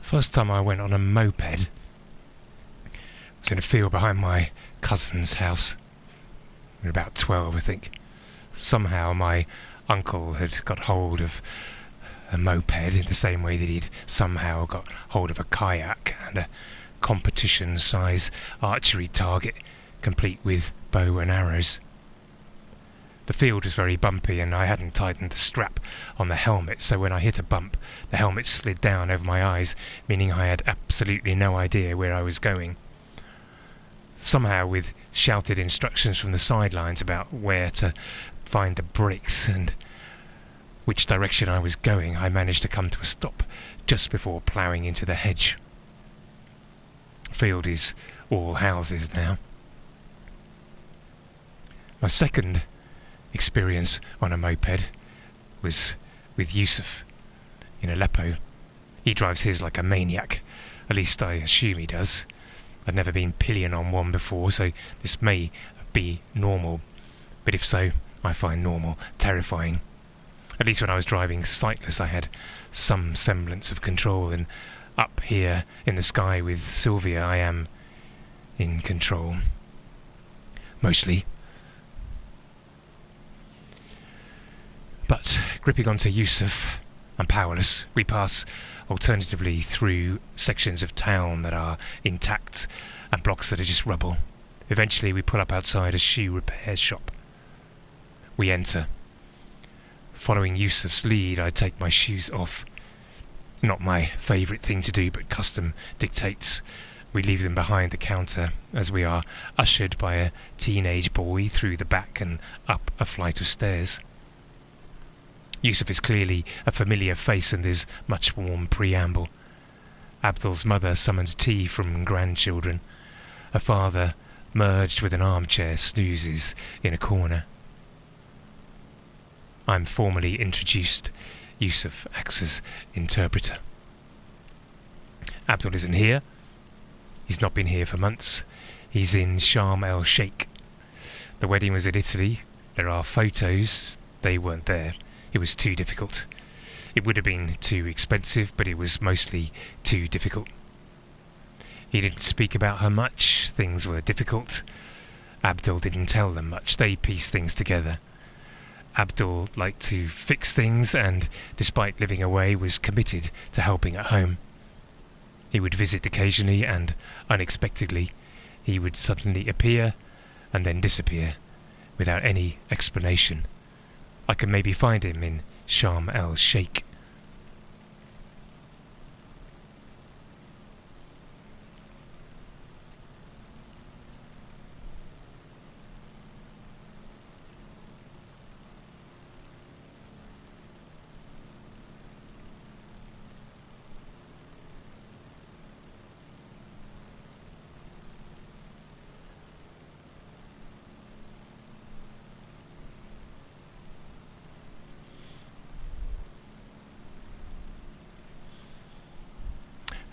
First time I went on a moped was in a field behind my cousin's house. We were about 12, I think. Somehow my uncle had got hold of a moped in the same way that he'd somehow got hold of a kayak and a competition-size archery target, complete with bow and arrows. The field was very bumpy and I hadn't tightened the strap on the helmet, so when I hit a bump, the helmet slid down over my eyes, meaning I had absolutely no idea where I was going. Somehow, with shouted instructions from the sidelines about where to find the brakes and which direction I was going, I managed to come to a stop just before ploughing into the hedge. The field is all houses now. My second experience on a moped was with Yusuf in Aleppo. He drives his like a maniac, at least I assume he does. I'd never been pillion on one before, so this may be normal, but if so, I find normal terrifying. At least when I was driving sightless I had some semblance of control, and up here in the sky with Sylvia I am in control. Mostly. But gripping onto Yusuf, I'm powerless. We pass alternatively through sections of town that are intact and blocks that are just rubble. Eventually we pull up outside a shoe repair shop. We enter. Following Yusuf's lead, I take my shoes off. Not my favourite thing to do, but custom dictates. We leave them behind the counter as we are ushered by a teenage boy through the back and up a flight of stairs. Yusuf is clearly a familiar face and there's much warm preamble. Abdul's mother summons tea from grandchildren. Her father, merged with an armchair, snoozes in a corner. I'm formally introduced. Yusuf acts as interpreter. Abdul isn't here. He's not been here for months. He's in Sharm el-Sheikh. The wedding was in Italy. There are photos. They weren't there. It was too difficult. It would have been too expensive, but it was mostly too difficult. He didn't speak about her much. Things were difficult. Abdul didn't tell them much. They pieced things together. Abdul liked to fix things and, despite living away, was committed to helping at home. He would visit occasionally and, unexpectedly, he would suddenly appear and then disappear without any explanation. I could maybe find him in Sharm el-Sheikh.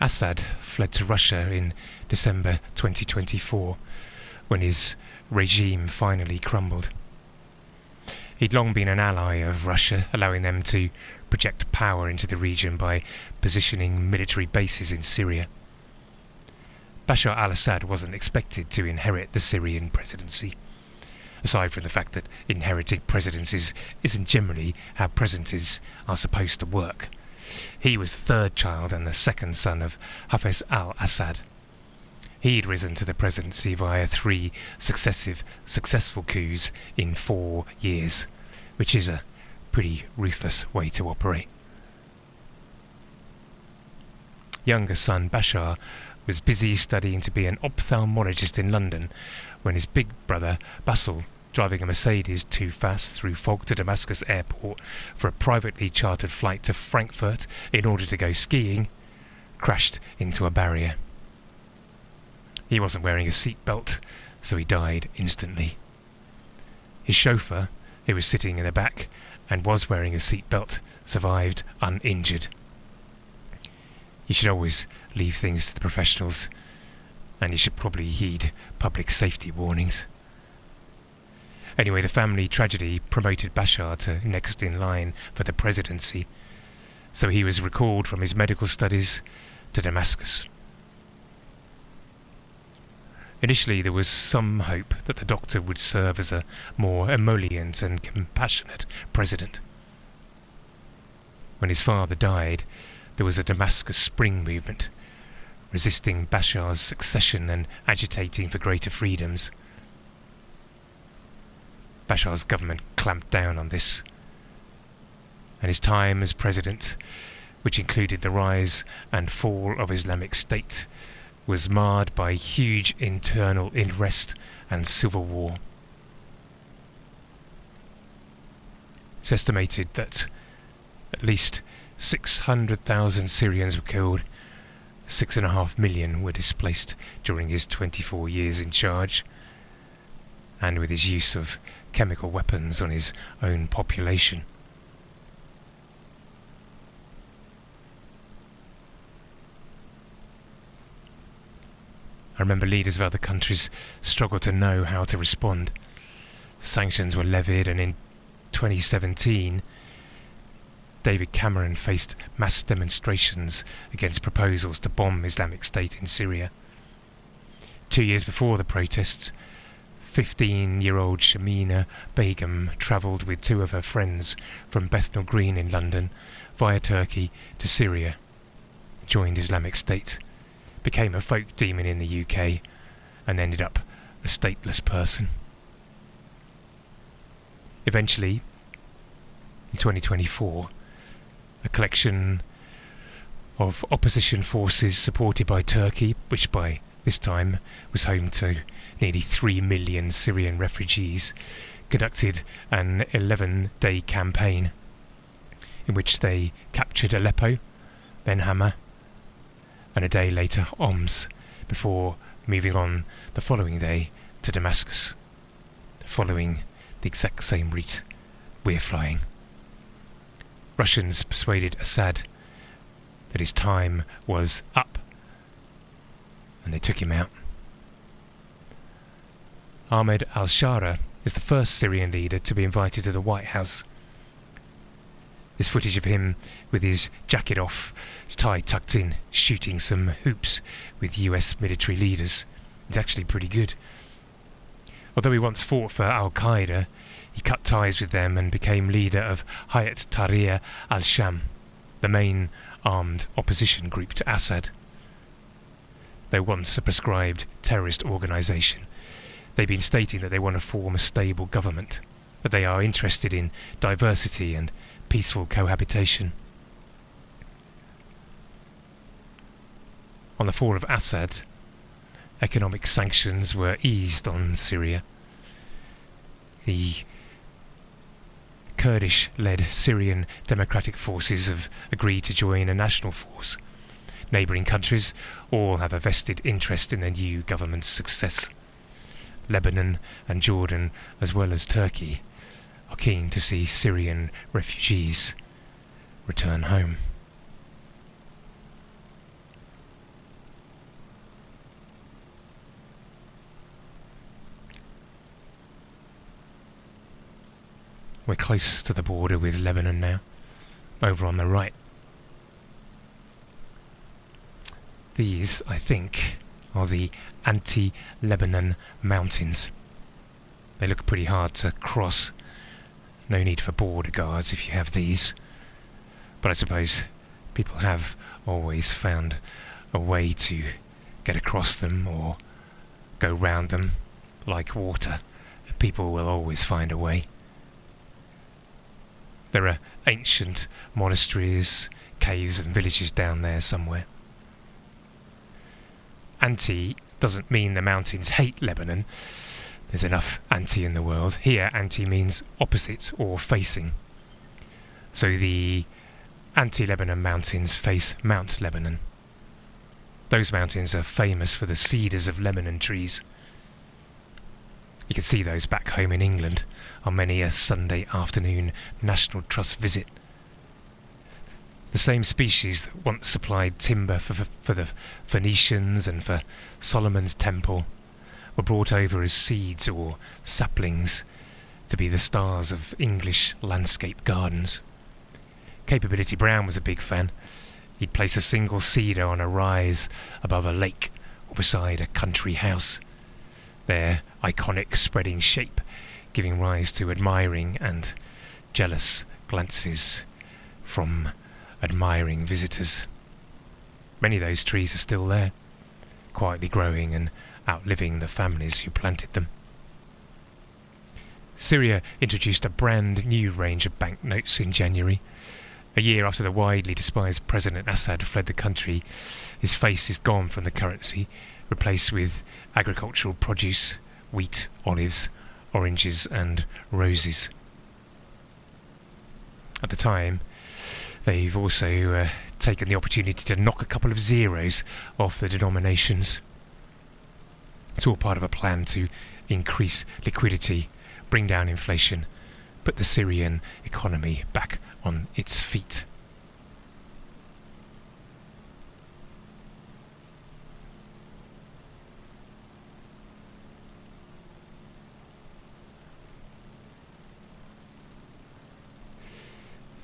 Assad fled to Russia in December 2024, when his regime finally crumbled. He'd long been an ally of Russia, allowing them to project power into the region by positioning military bases in Syria. Bashar al-Assad wasn't expected to inherit the Syrian presidency, aside from the fact that inheriting presidencies isn't generally how presidencies are supposed to work. He was the third child and the second son of Hafez al-Assad. He'd risen to the presidency via 3 successful coups in 4 years, which is a pretty ruthless way to operate. Younger son Bashar was busy studying to be an ophthalmologist in London when his big brother Basil, driving a Mercedes too fast through fog to Damascus airport for a privately chartered flight to Frankfurt in order to go skiing, crashed into a barrier. He wasn't wearing a seatbelt, so he died instantly. His chauffeur, who was sitting in the back and was wearing a seatbelt, survived uninjured. You should always leave things to the professionals, and you should probably heed public safety warnings. Anyway, the family tragedy promoted Bashar to next in line for the presidency, so he was recalled from his medical studies, to Damascus. Initially there was some hope that the doctor would serve as a more emollient and compassionate president. When his father died, there was a Damascus Spring movement, resisting Bashar's succession and agitating for greater freedoms. Bashar's government clamped down on this, and his time as president, which included the rise and fall of Islamic State, was marred by huge internal unrest and civil war. It's estimated that at least 600,000 Syrians were killed, 6.5 million were displaced during his 24 years in charge, and with his use of chemical weapons on his own population. I remember leaders of other countries struggled to know how to respond. Sanctions were levied, and in 2017 David Cameron faced mass demonstrations against proposals to bomb Islamic State in Syria. 2 years before the protests, 15-year-old Shamina Begum travelled with 2 of her friends from Bethnal Green in London via Turkey to Syria, joined Islamic State, became a folk demon in the UK, and ended up a stateless person. Eventually, in 2024, a collection of opposition forces supported by Turkey, which by this time was home to nearly 3 million Syrian refugees, conducted an 11-day campaign in which they captured Aleppo, then Hama, and a day later Homs, before moving on the following day to Damascus, following the exact same route we're flying. Russians persuaded Assad that his time was up, and they took him out. Ahmed al-Shara is the first Syrian leader to be invited to the White House. There's footage of him with his jacket off, his tie tucked in, shooting some hoops with US military leaders. It's actually pretty good. Although he once fought for Al-Qaeda, he cut ties with them and became leader of Hayat Tahrir al-Sham, the main armed opposition group to Assad. Though once a proscribed terrorist organisation, they've been stating that they want to form a stable government, that they are interested in diversity and peaceful cohabitation. On the fall of Assad, economic sanctions were eased on Syria. The Kurdish-led Syrian Democratic Forces have agreed to join a national force. Neighbouring countries all have a vested interest in the new government's success. Lebanon and Jordan, as well as Turkey, are keen to see Syrian refugees return home. We're close to the border with Lebanon now, over on the right. These, I think, are the anti-Lebanon mountains. They look pretty hard to cross. No need for border guards if you have these. But I suppose people have always found a way to get across them or go round them. Like water, people will always find a way. There are ancient monasteries, caves and villages down there somewhere. Anti doesn't mean the mountains hate Lebanon. There's enough anti in the world. Here, anti means opposite or facing. So the anti-Lebanon mountains face Mount Lebanon. Those mountains are famous for the cedars of Lebanon trees. You can see those back home in England on many a Sunday afternoon National Trust visit. The same species that once supplied timber for the Phoenicians and for Solomon's temple were brought over as seeds or saplings to be the stars of English landscape gardens. Capability Brown was a big fan. He'd place a single cedar on a rise above a lake or beside a country house, their iconic spreading shape giving rise to admiring and jealous glances from admiring visitors. Many of those trees are still there, quietly growing and outliving the families who planted them. Syria introduced a brand new range of banknotes in January. A year after the widely despised President Assad fled the country, his face is gone from the currency, replaced with agricultural produce, wheat, olives, oranges and roses. At the time, they've also taken the opportunity to knock a couple of zeros off the denominations. It's all part of a plan to increase liquidity, bring down inflation, put the Syrian economy back on its feet.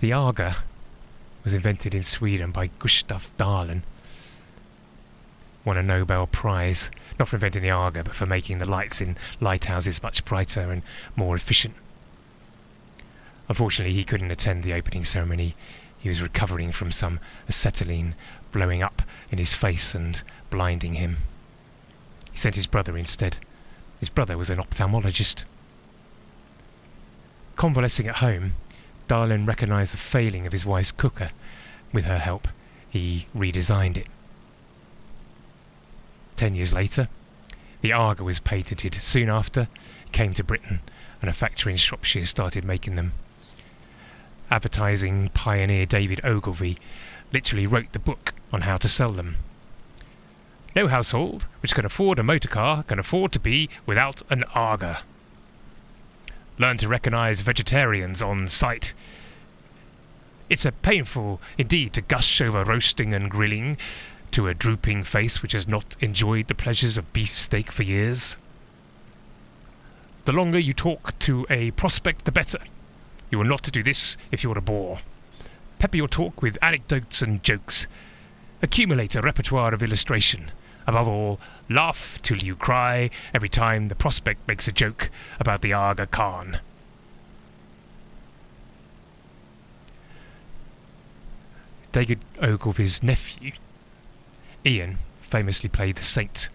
The Aga was invented in Sweden by Gustav Dalén. Won a Nobel Prize, not for inventing the Aga, but for making the lights in lighthouses much brighter and more efficient. Unfortunately, he couldn't attend the opening ceremony. He was recovering from some acetylene blowing up in his face and blinding him. He sent his brother instead. His brother was an ophthalmologist. Convalescing at home, Dalén recognised the failing of his wife's cooker. With her help, he redesigned it. 10 years later, the Aga was patented. Soon after, it came to Britain, and a factory in Shropshire started making them. Advertising pioneer David Ogilvy literally wrote the book on how to sell them. No household which can afford a motor car can afford to be without an Aga. Learn to recognise vegetarians on sight. It's a painful indeed to gush over roasting and grilling to a drooping face which has not enjoyed the pleasures of beefsteak for years. The longer you talk to a prospect, the better. You are not to do this if you're a bore. Pepper your talk with anecdotes and jokes. Accumulate a repertoire of illustration. Above all, laugh till you cry every time the prospect makes a joke about the Aga Khan. David Ogilvy's nephew, Ian, famously played the Saint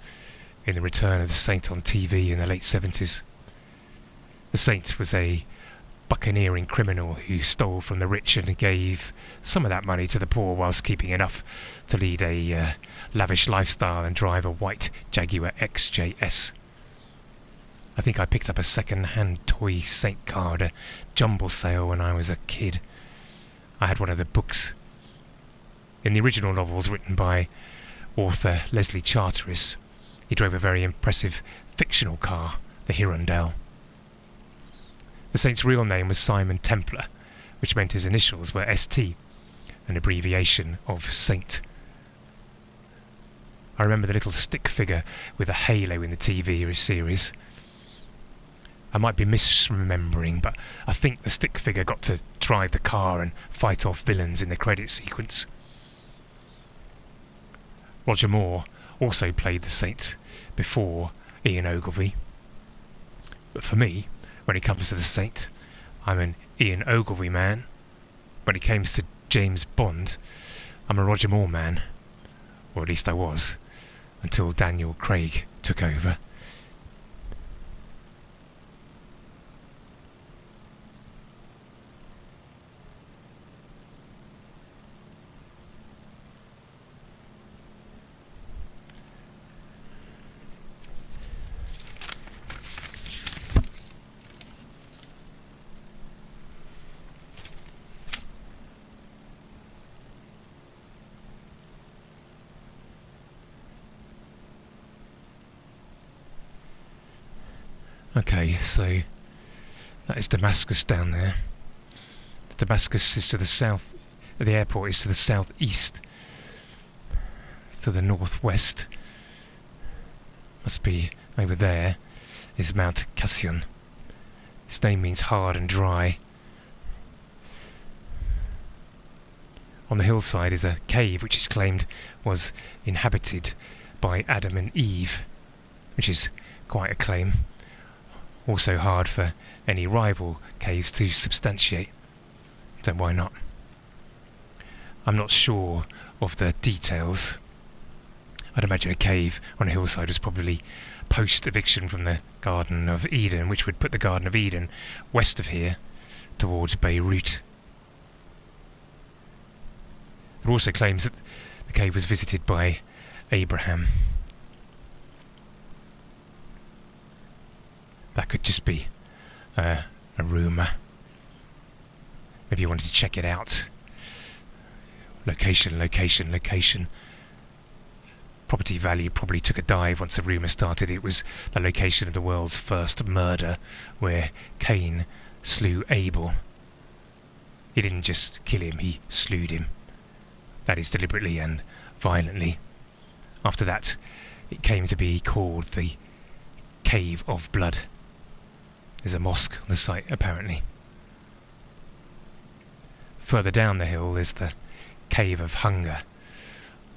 in The Return of the Saint on TV in the late 70s. The Saint was a buccaneering criminal who stole from the rich and gave some of that money to the poor whilst keeping enough to lead a lavish lifestyle and drive a white Jaguar XJS. I think I picked up a second-hand toy Saint car at a jumble sale when I was a kid. I had one of the books. In the original novels written by author Leslie Charteris, he drove a very impressive fictional car, the Hirondelle. The Saint's real name was Simon Templar, which meant his initials were ST, an abbreviation of Saint. I remember the little stick figure with a halo in the TV series. I might be misremembering, but I think the stick figure got to drive the car and fight off villains in the credit sequence. Roger Moore also played the Saint before Ian Ogilvy. But for me, when it comes to the Saint, I'm an Ian Ogilvy man. When it comes to James Bond, I'm a Roger Moore man. Or at least I was, until Daniel Craig took over. Okay, so that is Damascus down there. Damascus is to the south, the airport is to the southeast. To the northwest, must be over there, is Mount Cassian. Its name means hard and dry. on the hillside is a cave which is claimed was inhabited by Adam and Eve, which is quite a claim. Also hard for any rival caves to substantiate, so why not? I'm not sure of the details. I'd imagine a cave on a hillside was probably post-eviction from the Garden of Eden, which would put the Garden of Eden west of here towards Beirut. It also claims that the cave was visited by Abraham. That could just be a rumour. Maybe you wanted to check it out. Location. Property value probably took a dive once the rumour started. It was the location of the world's first murder, where Cain slew Abel. He didn't just kill him, he slewed him. That is, deliberately and violently. After that, it came to be called the Cave of Blood. There's a mosque on the site, apparently. Further down the hill is the Cave of Hunger,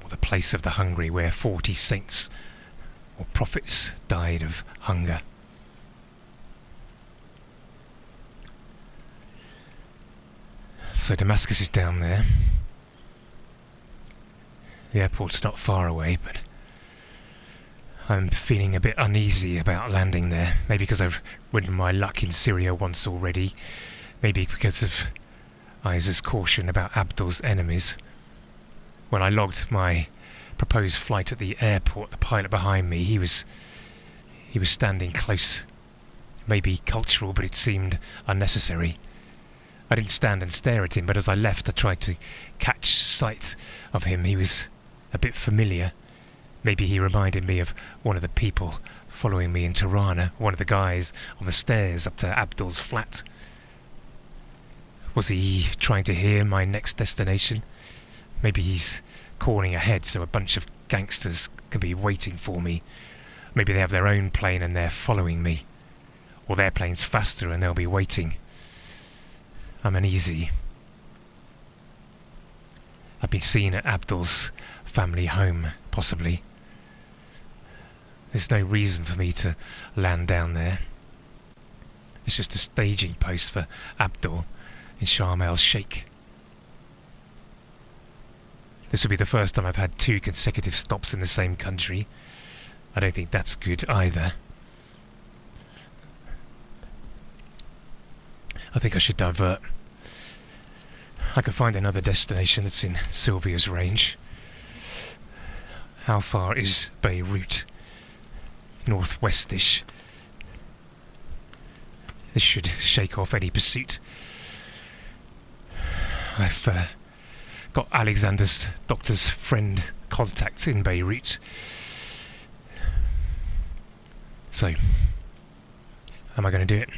or the Place of the Hungry, where 40 saints or prophets died of hunger. So Damascus is down there. The airport's not far away, but I'm feeling a bit uneasy about landing there. Maybe because I've ridden my luck in Syria once already. Maybe because of Isa's caution about Abdul's enemies. When I logged my proposed flight at the airport, the pilot behind me, he was standing close. Maybe cultural, but it seemed unnecessary. I didn't stand and stare at him, but as I left I tried to catch sight of him. He was a bit familiar. Maybe he reminded me of one of the people following me in Tirana, one of the guys on the stairs up to Abdul's flat. Was he trying to hear my next destination? Maybe he's calling ahead so a bunch of gangsters can be waiting for me. Maybe they have their own plane and they're following me. Or their plane's faster and they'll be waiting. I'm uneasy. I've been seen at Abdul's family home, possibly. There's no reason for me to land down there. It's just a staging post for Abdul in Sharm el-Sheikh. This will be the first time I've had 2 consecutive stops in the same country. I don't think that's good either. I think I should divert. I could find another destination that's in Sylvia's range. How far is Beirut? Northwestish. This should shake off any pursuit. I've got Alexander's doctor's friend contacts in Beirut. So, am I going to do it?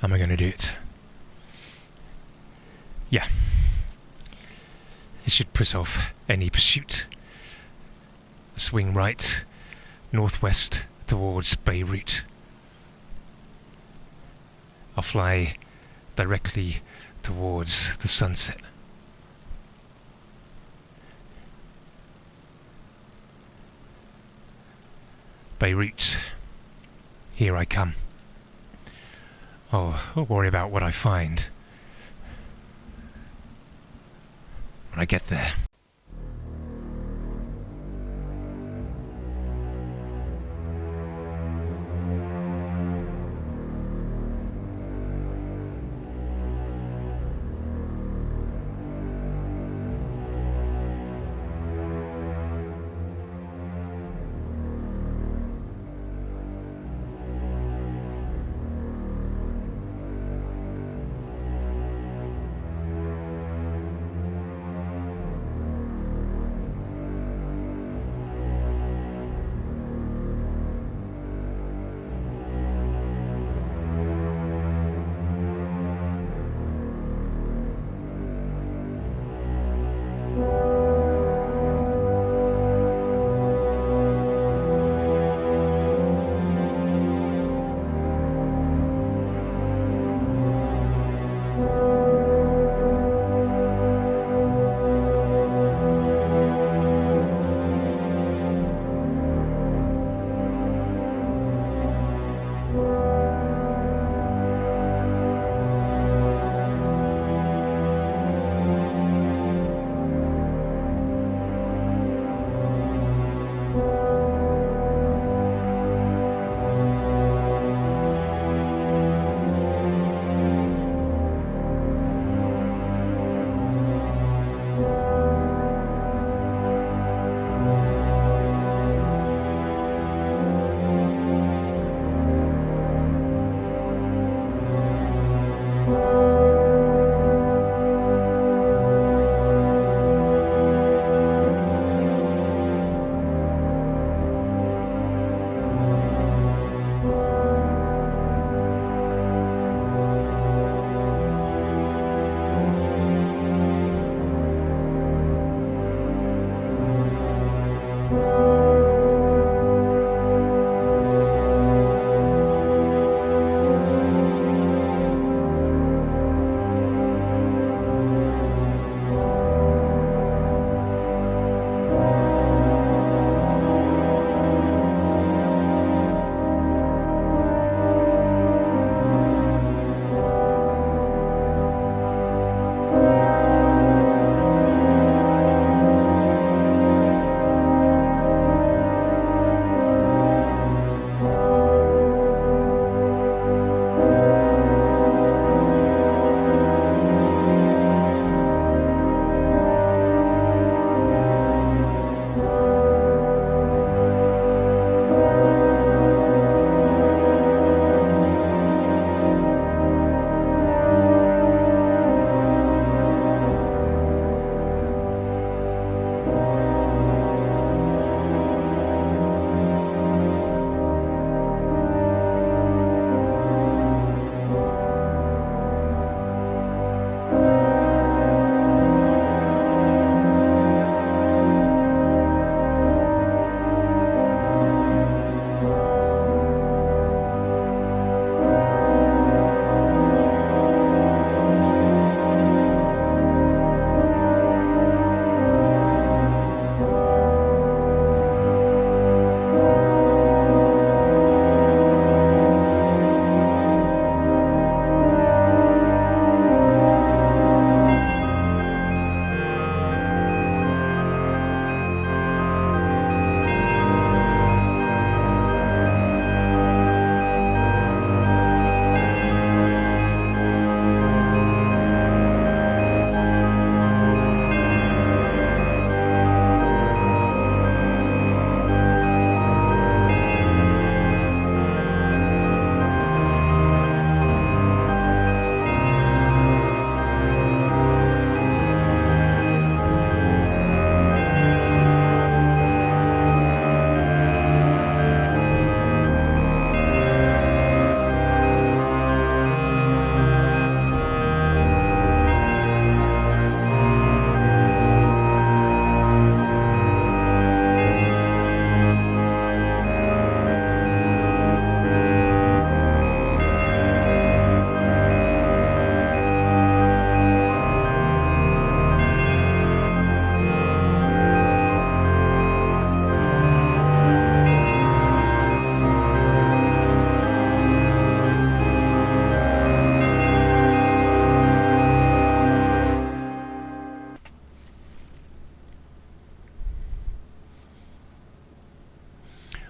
Am I going to do it? Yeah. It should put off any pursuit. Swing right, northwest towards Beirut. I'll fly directly towards the sunset. Beirut, here I come. I'll worry about what I find when I get there.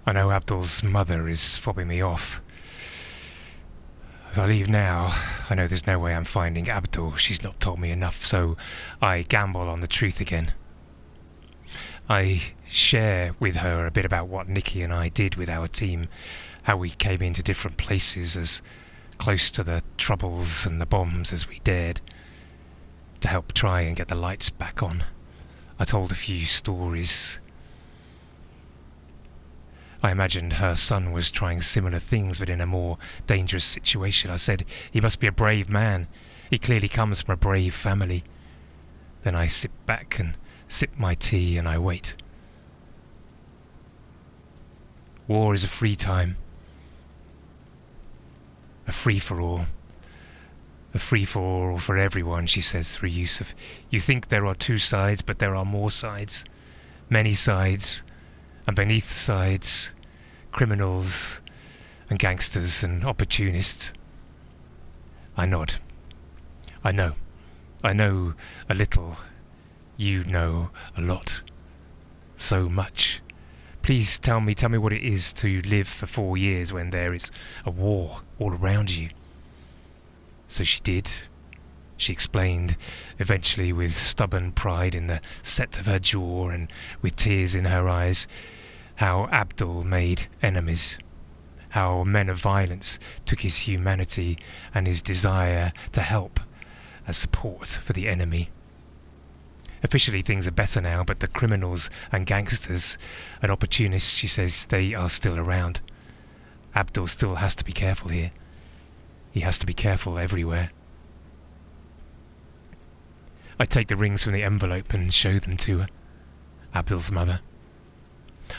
I know Abdul's mother is fobbing me off. If I leave now, I know there's no way I'm finding Abdul. She's not told me enough, so I gamble on the truth again. I share with her a bit about what Nikki and I did with our team, how we came into different places as close to the troubles and the bombs as we dared, to help try and get the lights back on. I told a few stories. I imagined her son was trying similar things but in a more dangerous situation. I said, he must be a brave man. He clearly comes from a brave family. Then I sit back and sip my tea and I wait. War is a free time. A free-for-all. A free-for-all for everyone, she says through use of... You think there are two sides, but there are more sides. Many sides. And beneath sides, criminals and gangsters and opportunists. I nod. I know. I know a little. You know a lot. So much. Please tell me what it is to live for 4 years when there is a war all around you. So she did. She explained, eventually with stubborn pride in the set of her jaw and with tears in her eyes, how Abdul made enemies, how men of violence took his humanity and his desire to help as support for the enemy. Officially things are better now, but the criminals and gangsters and opportunists, she says, they are still around. Abdul still has to be careful here. He has to be careful everywhere. I take the rings from the envelope and show them to her, Abdul's mother.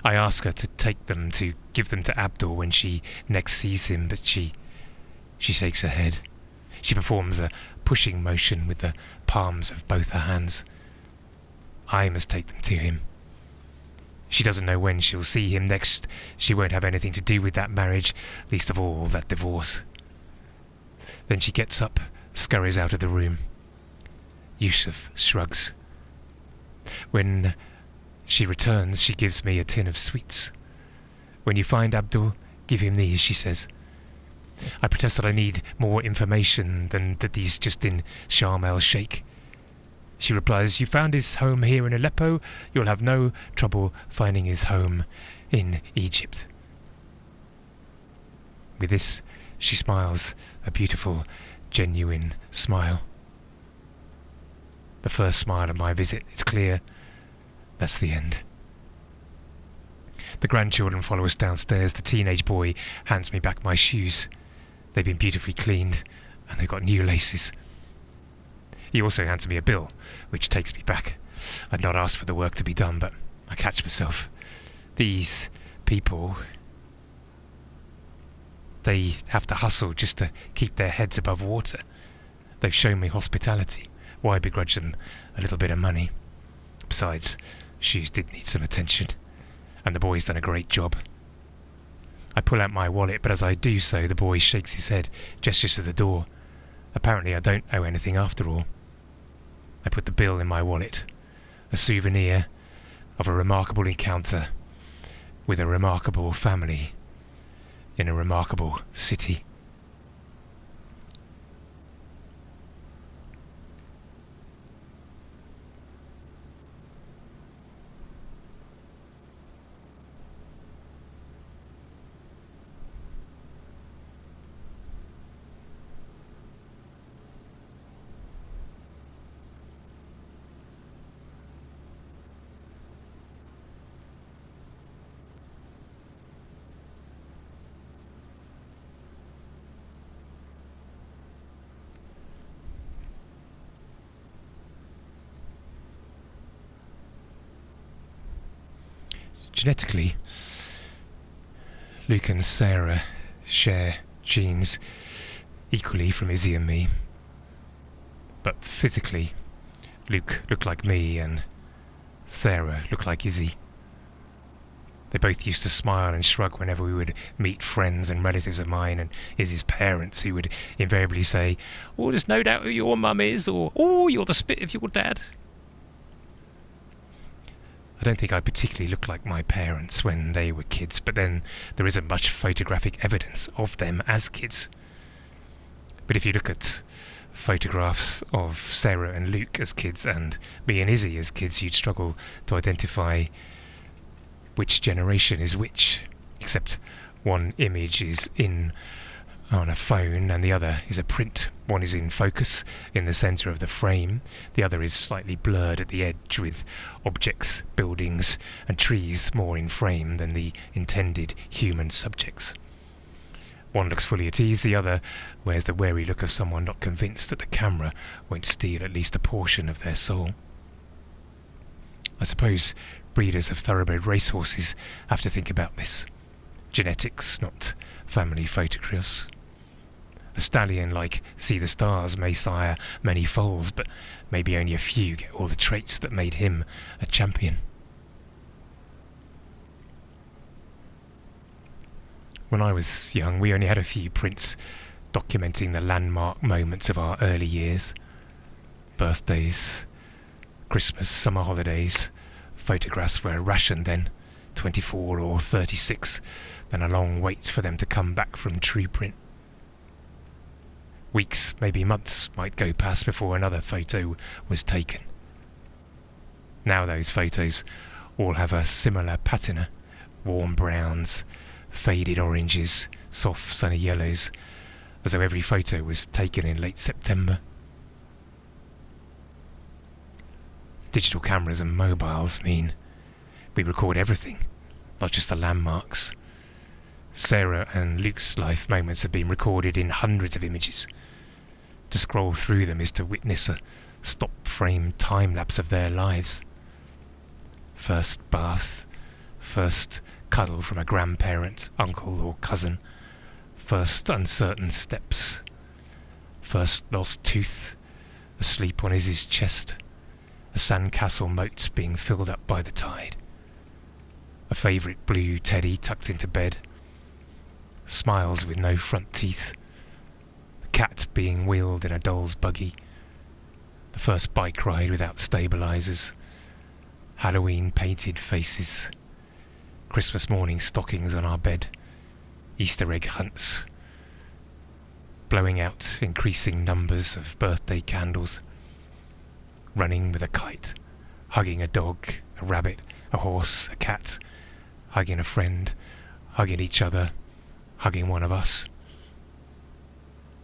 I ask her to give them to Abdul when she next sees him, but she shakes her head. She performs a pushing motion with the palms of both her hands. I must take them to him. She doesn't know when she'll see him next. She won't have anything to do with that marriage, least of all that divorce. Then she gets up, scurries out of the room. Yusuf shrugs. When she returns, she gives me a tin of sweets. When you find Abdul, give him these, she says. I protest that I need more information than that he's just in Sharm el-Sheikh. She replies, you found his home here in Aleppo, you'll have no trouble finding his home in Egypt. With this, she smiles, a beautiful, genuine smile. The first smile of my visit. It's clear that's the end. The grandchildren follow us downstairs. The teenage boy hands me back my shoes. They've been beautifully cleaned and they've got new laces. He also hands me a bill, which takes me back. I'd not asked for the work to be done, but I catch myself. These people, they have to hustle just to keep their heads above water. They've shown me hospitality. Why begrudge them a little bit of money? Besides, shoes did need some attention, and the boy's done a great job. I pull out my wallet, but as I do so, the boy shakes his head, gestures to the door. Apparently I don't owe anything after all. I put the bill in my wallet, a souvenir of a remarkable encounter with a remarkable family in a remarkable city. Genetically, Luke and Sarah share genes equally from Izzy and me. But physically, Luke looked like me and Sarah looked like Izzy. They both used to smile and shrug whenever we would meet friends and relatives of mine and Izzy's parents, who would invariably say, "Oh, there's no doubt who your mum is," or "Oh, you're the spit of your dad." I don't think I particularly look like my parents when they were kids, but then there isn't much photographic evidence of them as kids. But if you look at photographs of Sarah and Luke as kids and me and Izzy as kids, you'd struggle to identify which generation is which, except one image is on a phone and the other is a print. One is in focus in the centre of the frame, the other is slightly blurred at the edge with objects, buildings and trees more in frame than the intended human subjects. One looks fully at ease, the other wears the wary look of someone not convinced that the camera won't steal at least a portion of their soul. I suppose breeders of thoroughbred racehorses have to think about this. Genetics, not family photographs. A stallion like See the Stars may sire many foals, but maybe only a few get all the traits that made him a champion. When I was young, we only had a few prints documenting the landmark moments of our early years. Birthdays, Christmas, summer holidays. Photographs were rationed then, 24 or 36, then a long wait for them to come back from true print. Weeks, maybe months, might go past before another photo was taken. Now those photos all have a similar patina: warm browns, faded oranges, soft sunny yellows, as though every photo was taken in late September. Digital cameras and mobiles mean we record everything, not just the landmarks. Sarah and Luke's life moments have been recorded in hundreds of images. To scroll through them is to witness a stop-frame time-lapse of their lives. First bath, first cuddle from a grandparent, uncle or cousin, first uncertain steps, first lost tooth, asleep on Izzy's chest, a sandcastle moat being filled up by the tide, a favourite blue teddy tucked into bed, smiles with no front teeth, the cat being wheeled in a doll's buggy, the first bike ride without stabilisers, Halloween painted faces, Christmas morning stockings on our bed, Easter egg hunts, blowing out increasing numbers of birthday candles, running with a kite, hugging a dog, a rabbit, a horse, a cat, hugging a friend, hugging each other, hugging one of us,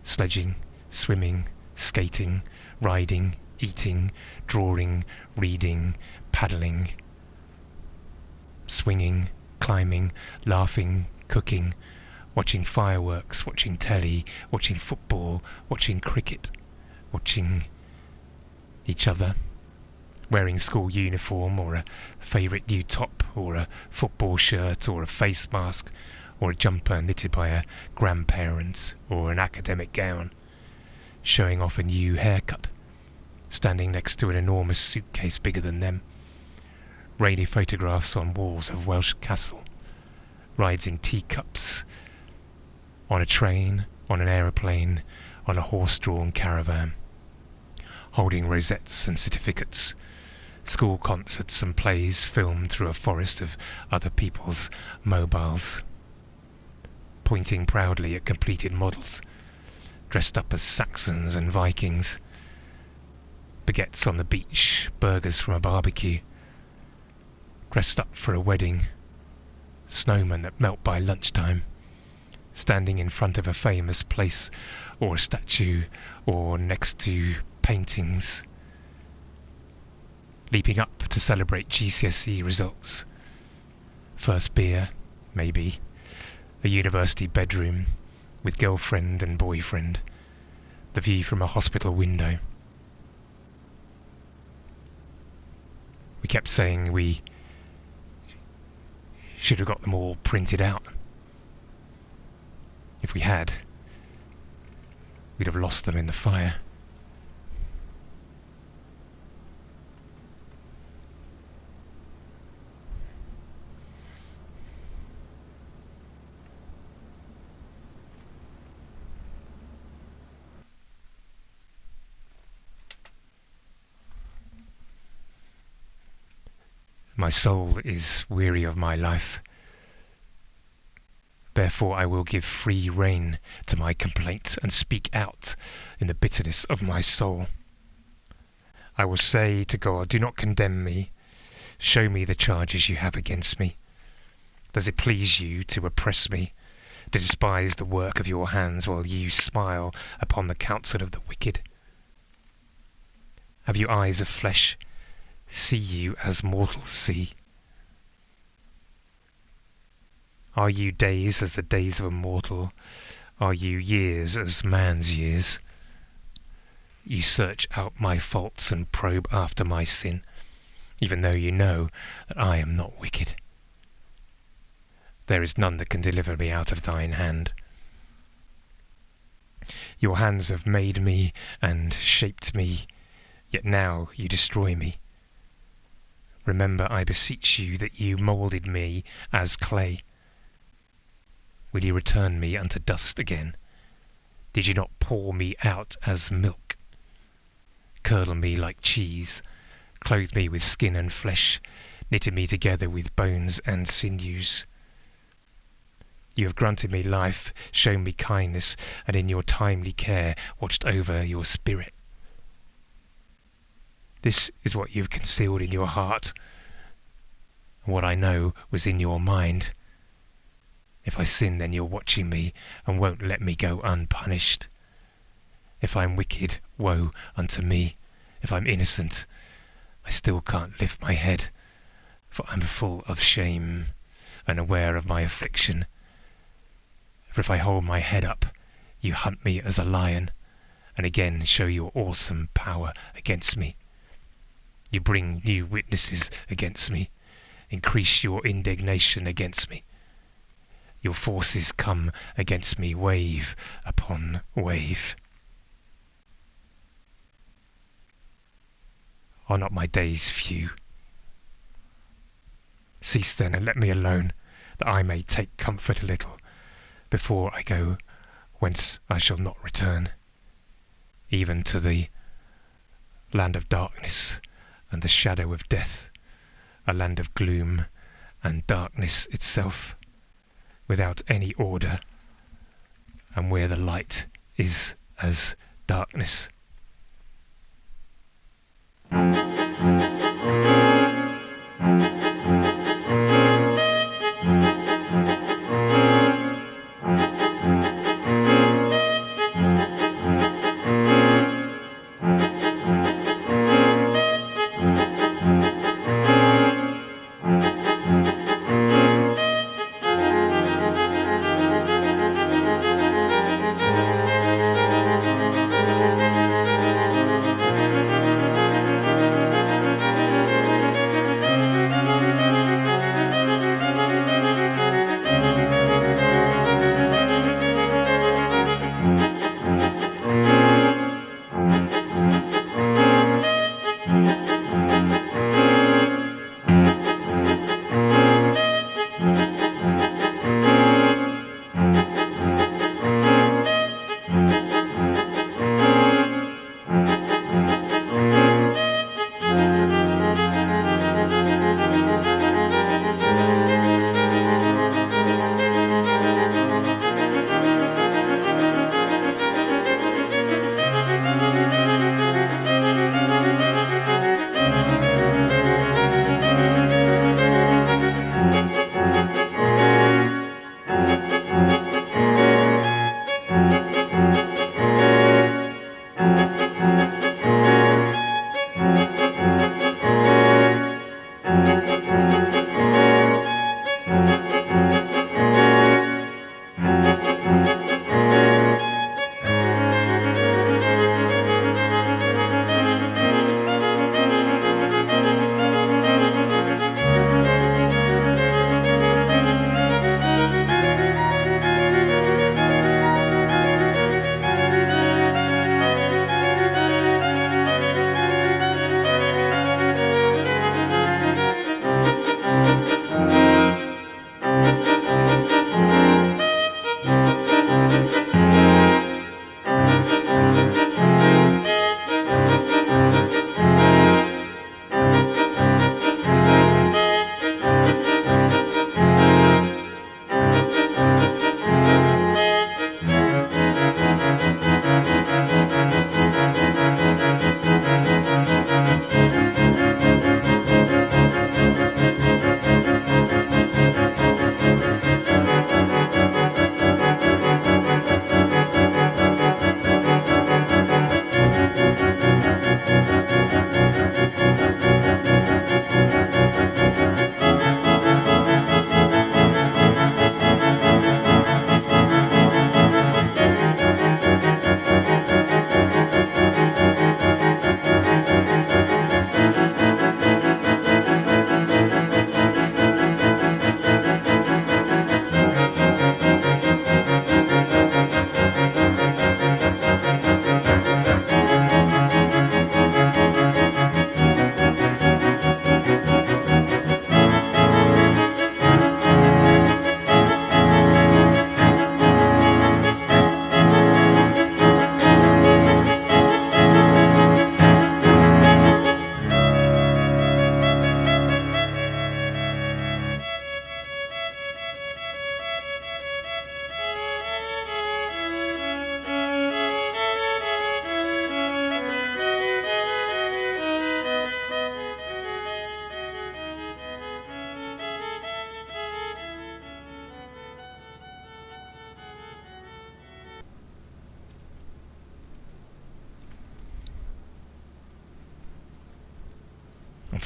sledging, swimming, skating, riding, eating, drawing, reading, paddling, swinging, climbing, laughing, cooking, watching fireworks, watching telly, watching football, watching cricket, watching each other, wearing school uniform or a favourite new top or a football shirt or a face mask or a jumper knitted by a grandparent or an academic gown, showing off a new haircut, standing next to an enormous suitcase bigger than them, rainy photographs on walls of Welsh castle, rides in teacups, on a train, on an aeroplane, on a horse-drawn caravan, holding rosettes and certificates, school concerts and plays filmed through a forest of other people's mobiles, pointing proudly at completed models, dressed up as Saxons and Vikings, baguettes on the beach, burgers from a barbecue, dressed up for a wedding, snowmen that melt by lunchtime, standing in front of a famous place or a statue or next to paintings, leaping up to celebrate GCSE results, first beer, maybe, a university bedroom with girlfriend and boyfriend, the view from a hospital window. We kept saying we should have got them all printed out. If we had, we'd have lost them in the fire. My soul is weary of my life. Therefore I will give free rein to my complaint and speak out in the bitterness of my soul. I will say to God, do not condemn me. Show me the charges you have against me. Does it please you to oppress me, to despise the work of your hands while you smile upon the counsel of the wicked? Have you eyes of flesh? See you as mortals see? Are you days as the days of a mortal? Are you years as man's years? You search out my faults and probe after my sin, even though you know that I am not wicked. There is none that can deliver me out of thine hand. Your hands have made me and shaped me, yet now you destroy me. Remember, I beseech you, that you moulded me as clay. Will you return me unto dust again? Did you not pour me out as milk? Curdle me like cheese, clothe me with skin and flesh, knitted me together with bones and sinews. You have granted me life, shown me kindness, and in your timely care watched over your spirit. This is what you have concealed in your heart, and what I know was in your mind. If I sin, then you're watching me and won't let me go unpunished. If I'm wicked, woe unto me. If I'm innocent, I still can't lift my head, for I'm full of shame and aware of my affliction. For if I hold my head up, you hunt me as a lion, and again show your awesome power against me. You bring new witnesses against me, increase your indignation against me. Your forces come against me wave upon wave. Are not my days few? Cease then and let me alone, that I may take comfort a little, before I go whence I shall not return, even to the land of darkness and the shadow of death, a land of gloom and darkness itself, without any order, and where the light is as darkness.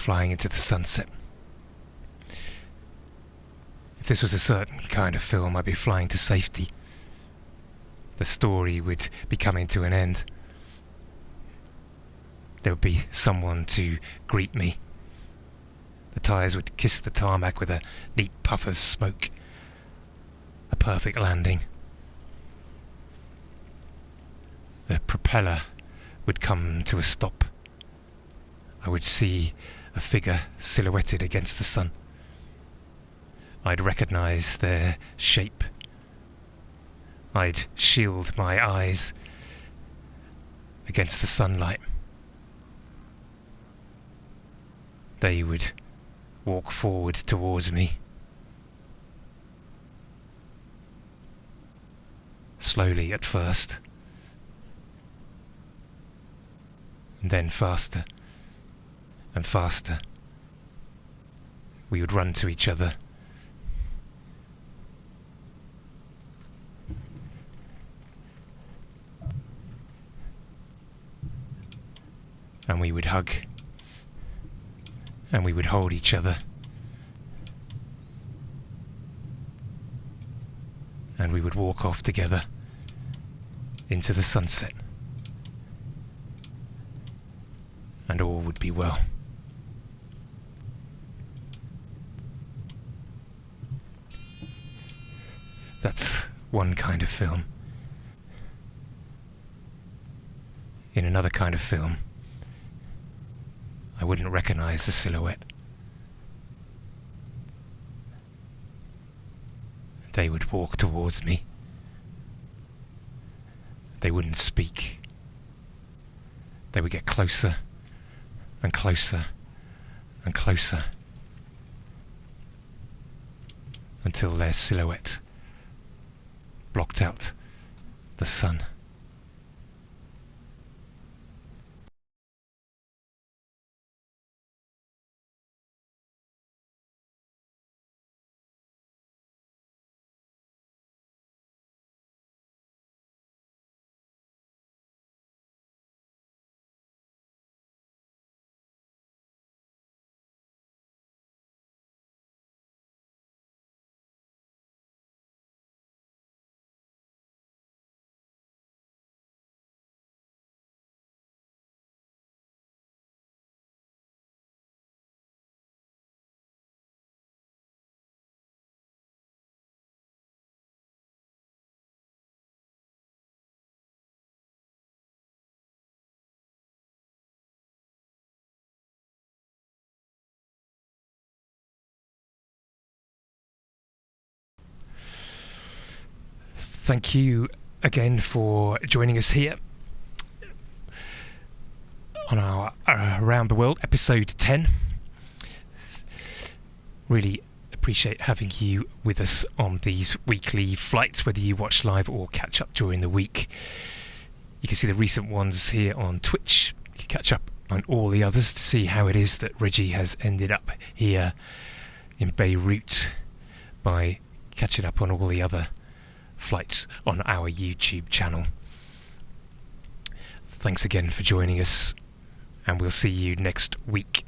flying into the sunset. If this was a certain kind of film, I'd be flying to safety. The story would be coming to an end. There would be someone to greet me. The tyres would kiss the tarmac with a neat puff of smoke. A perfect landing. The propeller would come to a stop. I would see a figure silhouetted against the sun. I'd recognise their shape. I'd shield my eyes against the sunlight. They would walk forward towards me. Slowly at first, and then faster and faster. We would run to each other. And we would hug. And we would hold each other. And we would walk off together into the sunset. And all would be well. That's one kind of film. In another kind of film, I wouldn't recognise the silhouette. They would walk towards me. They wouldn't speak. They would get closer and closer and closer until their silhouette blocked out the sun. Thank you again for joining us here on our Around the World episode 10. Really appreciate having you with us on these weekly flights, whether you watch live or catch up during the week. You can see the recent ones here on Twitch. You can catch up on all the others to see how it is that Reggie has ended up here in Beirut by catching up on all the other flights on our YouTube channel. Thanks again for joining us, and we'll see you next week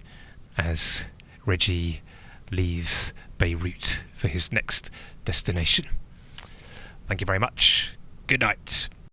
as Reggie leaves Beirut for his next destination. Thank you very much. Good night.